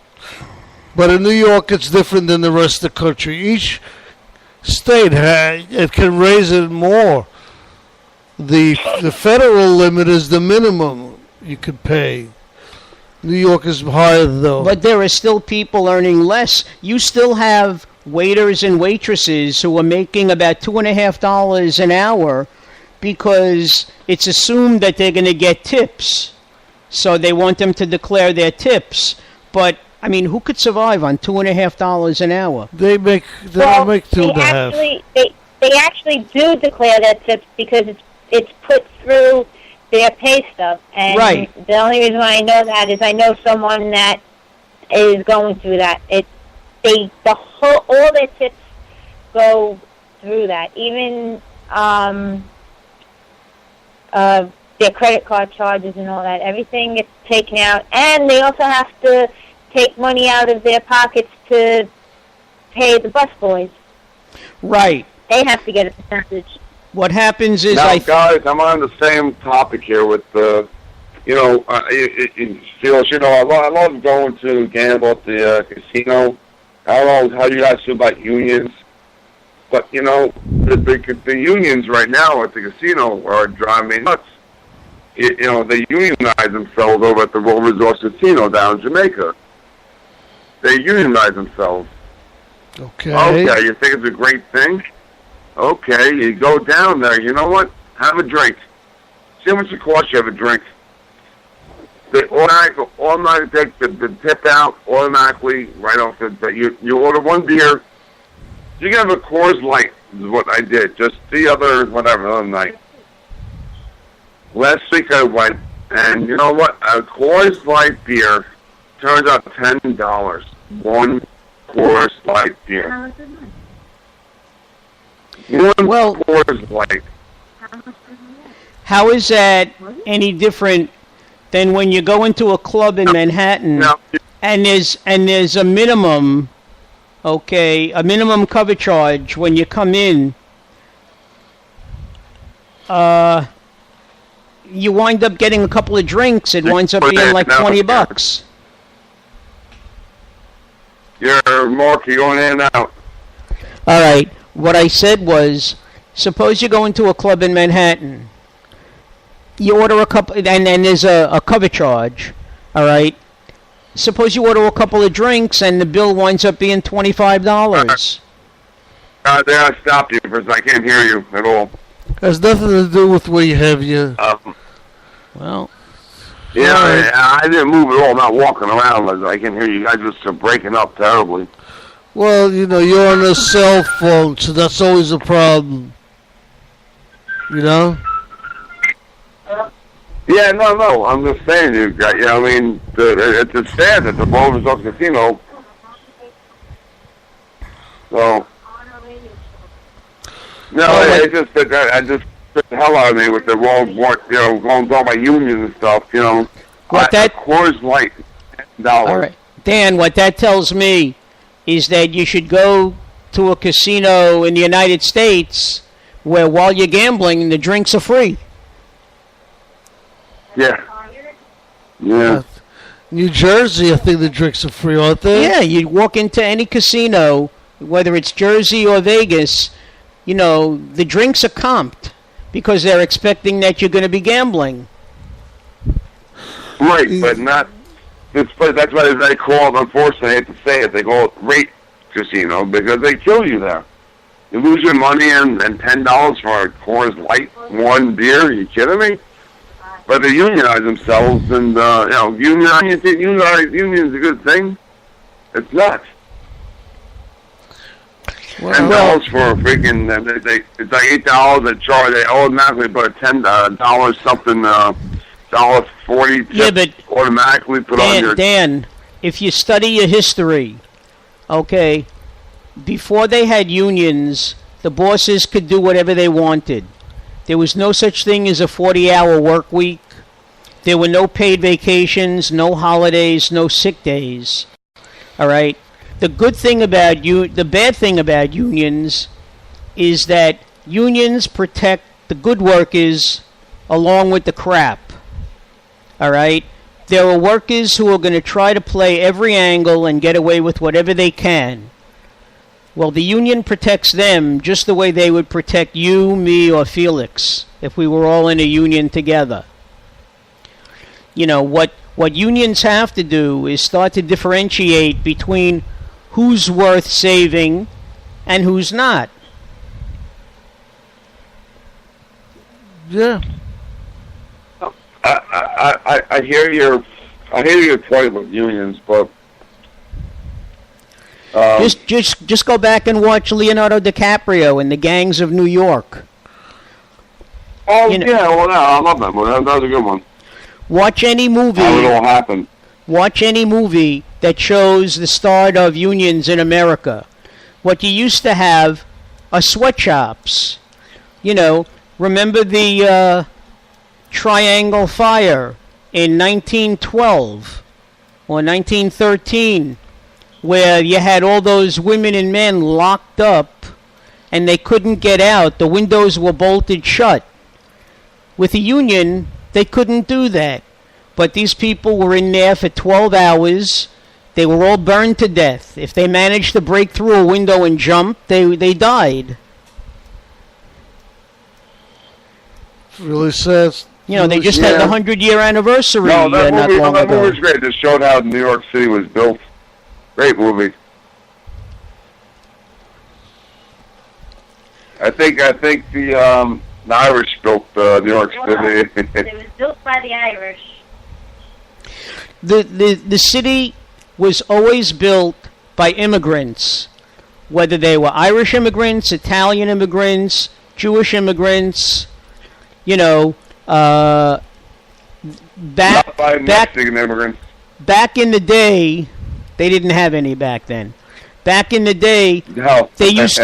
But in New York, it's different than the rest of the country. Each state it can raise it more. The federal limit is the minimum you could pay. New York is higher, though. But there are still people earning less. You still have waiters and waitresses who are making about $2.50 an hour because it's assumed that they're going to get tips. So they want them to declare their tips. But, I mean, who could survive on $2.50 an hour? They make $2.50. They actually do declare their tips because it's put through their pay stub. And right. The only reason why I know that is I know someone that is going through that. All their tips go through that. Even their credit card charges and all that, everything gets taken out. And they also have to take money out of their pockets to pay the busboys. Right. They have to get a percentage. What happens is now, guys, I'm on the same topic here with the, Felix, I love going to gamble at the casino. I don't know how you guys feel about unions, but, the unions right now at the casino are driving me nuts. They unionize themselves over at the Royal Resort Casino down in Jamaica. They unionize themselves. Okay, you think it's a great thing? Okay, you go down there. You know what? Have a drink. See how much it costs you to have a drink. They automatically take the tip out automatically right off you order one beer. You can have a Coors Light is what I did. Just the other night. Last week I went, and you know what? A Coors Light beer turns out $10. One Coors Light beer. One Coors Light. How is that any different than when you go into a club in Manhattan and there's a minimum, a minimum cover charge when you come in? You wind up getting a couple of drinks. It winds up being like $20. Mark, you're going in and out. All right. What I said was, suppose you go into a club in Manhattan. You order a couple, and there's a cover charge. All right. Suppose you order a couple of drinks, and the bill winds up being $25. There, I stopped you because I can't hear you at all. Has nothing to do with where you have your... well... Yeah, right. I didn't move at all. I'm not walking around. I can hear you guys just breaking up terribly. Well, you're on a cell phone, so that's always a problem. Yeah, no. I'm just saying, it's sad that the Royal Resort Casino. So, it's just that I just the hell out of me with the going by union and stuff. Coors Light, $10. All right, Dan. What that tells me is that you should go to a casino in the United States where while you're gambling, the drinks are free. Yeah. New Jersey, I think the drinks are free, aren't they? Yeah, you walk into any casino, whether it's Jersey or Vegas, the drinks are comped because they're expecting that you're going to be gambling. Right, but not... That's why they call it, unfortunately, I hate to say it, they call it rape casino because they kill you there. You lose your money and $10 for a Coors Light, one beer. Are you kidding me? But they unionize themselves, and union's a good thing. It's not. $10 for a freaking. It's like $8 they charge. They automatically put a $10 something. $1.40 yeah, but automatically put on your... Dan, if you study your history, before they had unions, the bosses could do whatever they wanted. There was no such thing as a 40-hour work week. There were no paid vacations, no holidays, no sick days. All right? The good thing about the bad thing about unions is that unions protect the good workers along with the crap. All right? There are workers who are going to try to play every angle and get away with whatever they can. Well, the union protects them just the way they would protect you, me, or Felix if we were all in a union together. What unions have to do is start to differentiate between who's worth saving and who's not. Yeah. I hear your point with unions, but just go back and watch Leonardo DiCaprio in The Gangs of New York. Oh yeah, well, I love that movie. That was a good one. Watch any movie. How it all happened. Watch any movie that shows the start of unions in America. What you used to have sweatshops. You know, remember the Triangle Fire in 1912 or 1913, where you had all those women and men locked up and they couldn't get out. The windows were bolted shut. With the Union, they couldn't do that. But these people were in there for 12 hours. They were all burned to death. If they managed to break through a window and jump, they died. Really sad. You know, they just had the 100-year anniversary. No, that not movie, long that ago. movie was great. It showed how New York City was built. Great movie. I think the Irish built New York City. It was built by the Irish. The city was always built by immigrants, whether they were Irish immigrants, Italian immigrants, Jewish immigrants. You know, Not by Mexican immigrants. Back in the day, they didn't have any back then. Back in the day, No. they used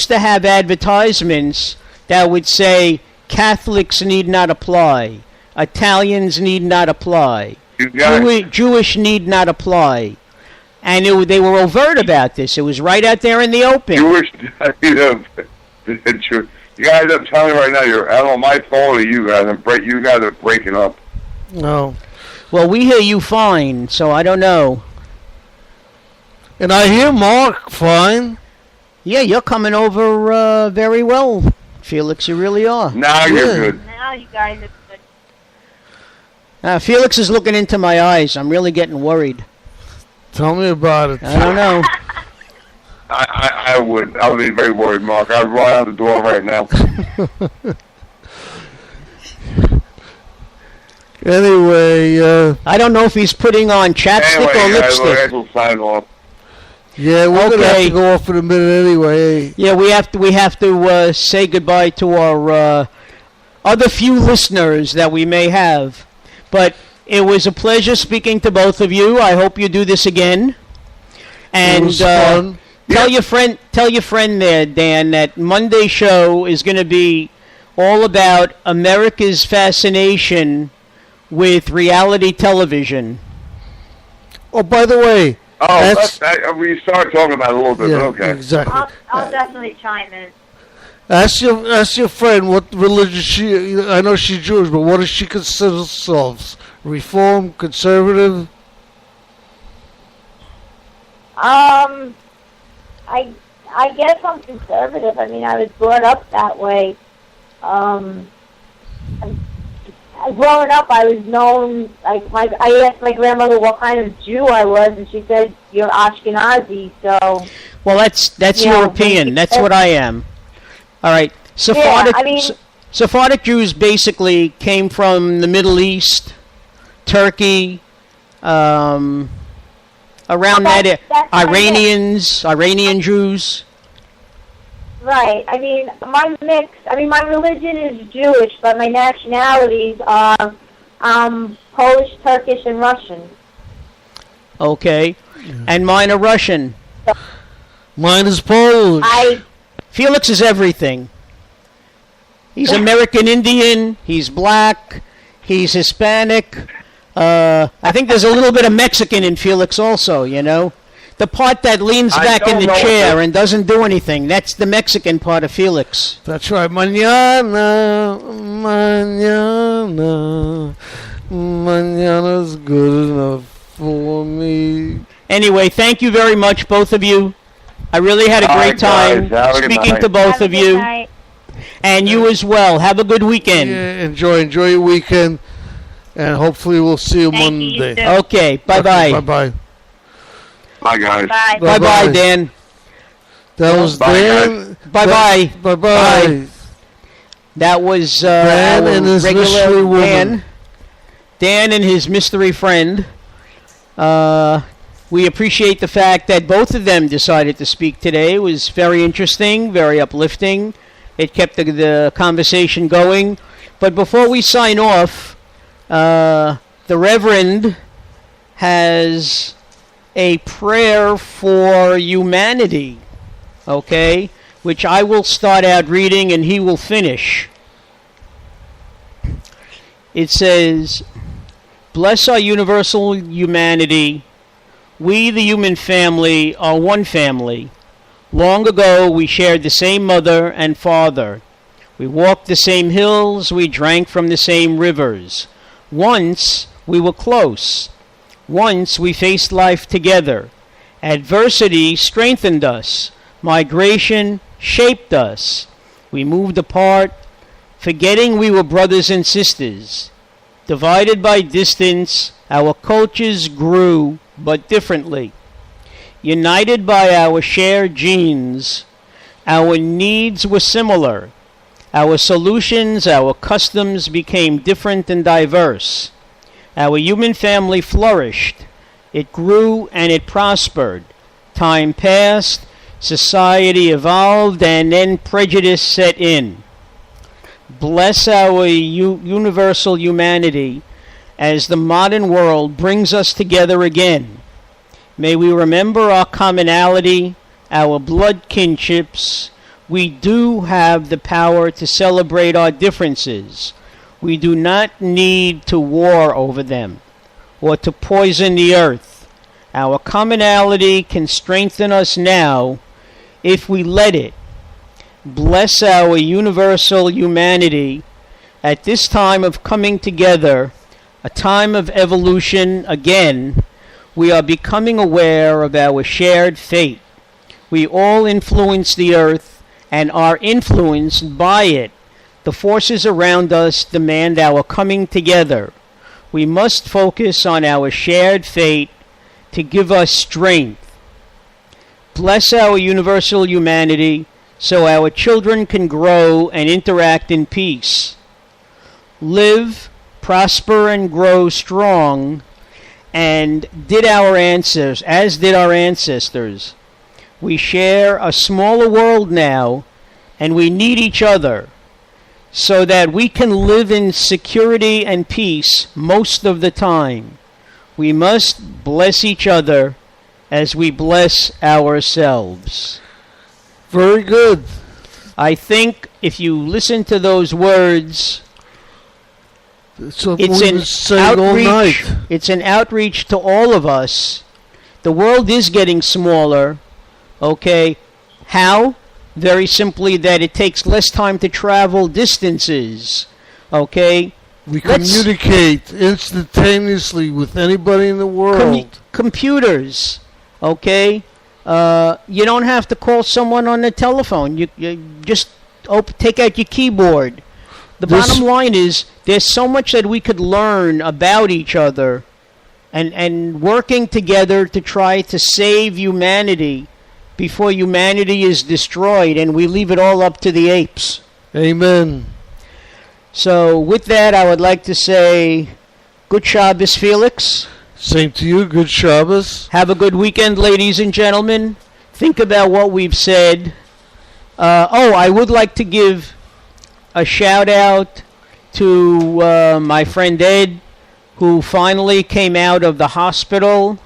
to have advertisements that would say Catholics need not apply, Italians need not apply, Jewish need not apply, and they were overt about this. It was right out there in the open. Jewish, you guys, I'm telling you right now, I don't know my fault or you guys. You guys are breaking up. No. Well, we hear you fine, so I don't know. And I hear Mark fine. Yeah, you're coming over very well, Felix. You really are. Now you're good. Now you guys are good. Felix is looking into my eyes. I'm really getting worried. Tell me about it. I don't know. I would be very worried, Mark. I'd run out the door right now. Anyway, I don't know if he's putting on chapstick or lipstick. We'll sign off. Yeah, we're gonna have to go off in a minute anyway. Yeah, we have to say goodbye to our other few listeners that we may have. But it was a pleasure speaking to both of you. I hope you do this again. And it was fun. Tell your friend there, Dan, that Monday show is going to be all about America's fascination with reality television. Oh, by the way. We started talking about it a little bit, yeah, but okay. Exactly. I'll definitely chime in. Ask your friend what religion she. I know she's Jewish, but what does she consider herself? Reform, conservative? I guess I'm conservative. I mean, I was brought up that way. Growing up, I was known, I asked my grandmother what kind of Jew I was, and she said, you're Ashkenazi, so... Well, that's European. That's what I am. All right. Sephardic Jews basically came from the Middle East, Turkey, around that Iranian Jews. Right. I mean, my religion is Jewish, but my nationalities are Polish, Turkish, and Russian. Okay. And mine are Russian. Mine is Polish. Felix is everything. He's American Indian. He's black. He's Hispanic. I think there's a little bit of Mexican in Felix also, you know. The part that leans back in the chair and doesn't do anything, that's the Mexican part of Felix. That's right. Mañana, mañana's good enough for me. Anyway, thank you very much, both of you. I really had a great time speaking to both of you. And you as well. Have a good weekend. Yeah, enjoy your weekend. And hopefully we'll see you Monday. Okay, bye-bye. Bye-bye. Bye, guys. Bye-bye, Dan. That was Dan. Bye-bye. Bye-bye. That was Dan and his mystery woman. Dan and his mystery friend. We appreciate the fact that both of them decided to speak today. It was very interesting, very uplifting. It kept the conversation going. But before we sign off, the Reverend has a prayer for humanity. Okay? which I will start out reading and he will finish. It says, "Bless our universal humanity. We, the human family, are one family. Long ago, we shared the same mother and father. We walked the same hills. We drank from the same rivers. Once, we were close. Once, we faced life together. Adversity strengthened us. Migration shaped us. We moved apart, forgetting we were brothers and sisters. Divided by distance, our cultures grew, but differently. United by our shared genes, our needs were similar. Our solutions, our customs became different and diverse. Our human family flourished. It grew and it prospered. Time passed, society evolved, and then prejudice set in. Bless our universal humanity as the modern world brings us together again. May we remember our commonality, our blood kinships. We do have the power to celebrate our differences. We do not need to war over them or to poison the earth. Our commonality can strengthen us now if we let it. Bless our universal humanity at this time of coming together, a time of evolution again. We are becoming aware of our shared fate. We all influence the earth and are influenced by it. The forces around us demand our coming together. We must focus on our shared fate to give us strength. Bless our universal humanity so our children can grow and interact in peace. Live, prosper, and grow strong, and as did our ancestors. We share a smaller world now, and we need each other so that we can live in security and peace most of the time. We must bless each other as we bless ourselves." Very good. I think if you listen to those words, it's an outreach. It's an outreach to all of us. The world is getting smaller. Okay, how? Very simply that it takes less time to travel distances. Okay, we communicate instantaneously with anybody in the world. Computers. Okay. You don't have to call someone on the telephone. You just take out your keyboard. The bottom line is there's so much that we could learn about each other and working together to try to save humanity before humanity is destroyed and we leave it all up to the apes. Amen. So with that, I would like to say good Shabbos, Felix. Same to you. Good Shabbos. Have a good weekend, ladies and gentlemen. Think about what we've said. I would like to give a shout out to my friend Ed, who finally came out of the hospital.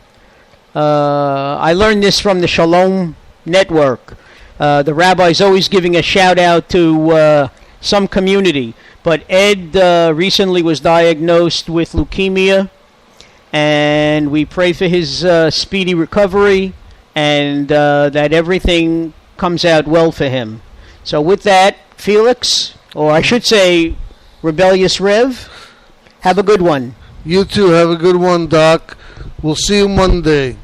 I learned this from the Shalom Network. The rabbi's always giving a shout out to some community. But Ed recently was diagnosed with leukemia. And we pray for his speedy recovery and that everything comes out well for him. So with that, Felix, or I should say Rebllious Rev, have a good one. You too, have a good one, Doc. We'll see you Monday.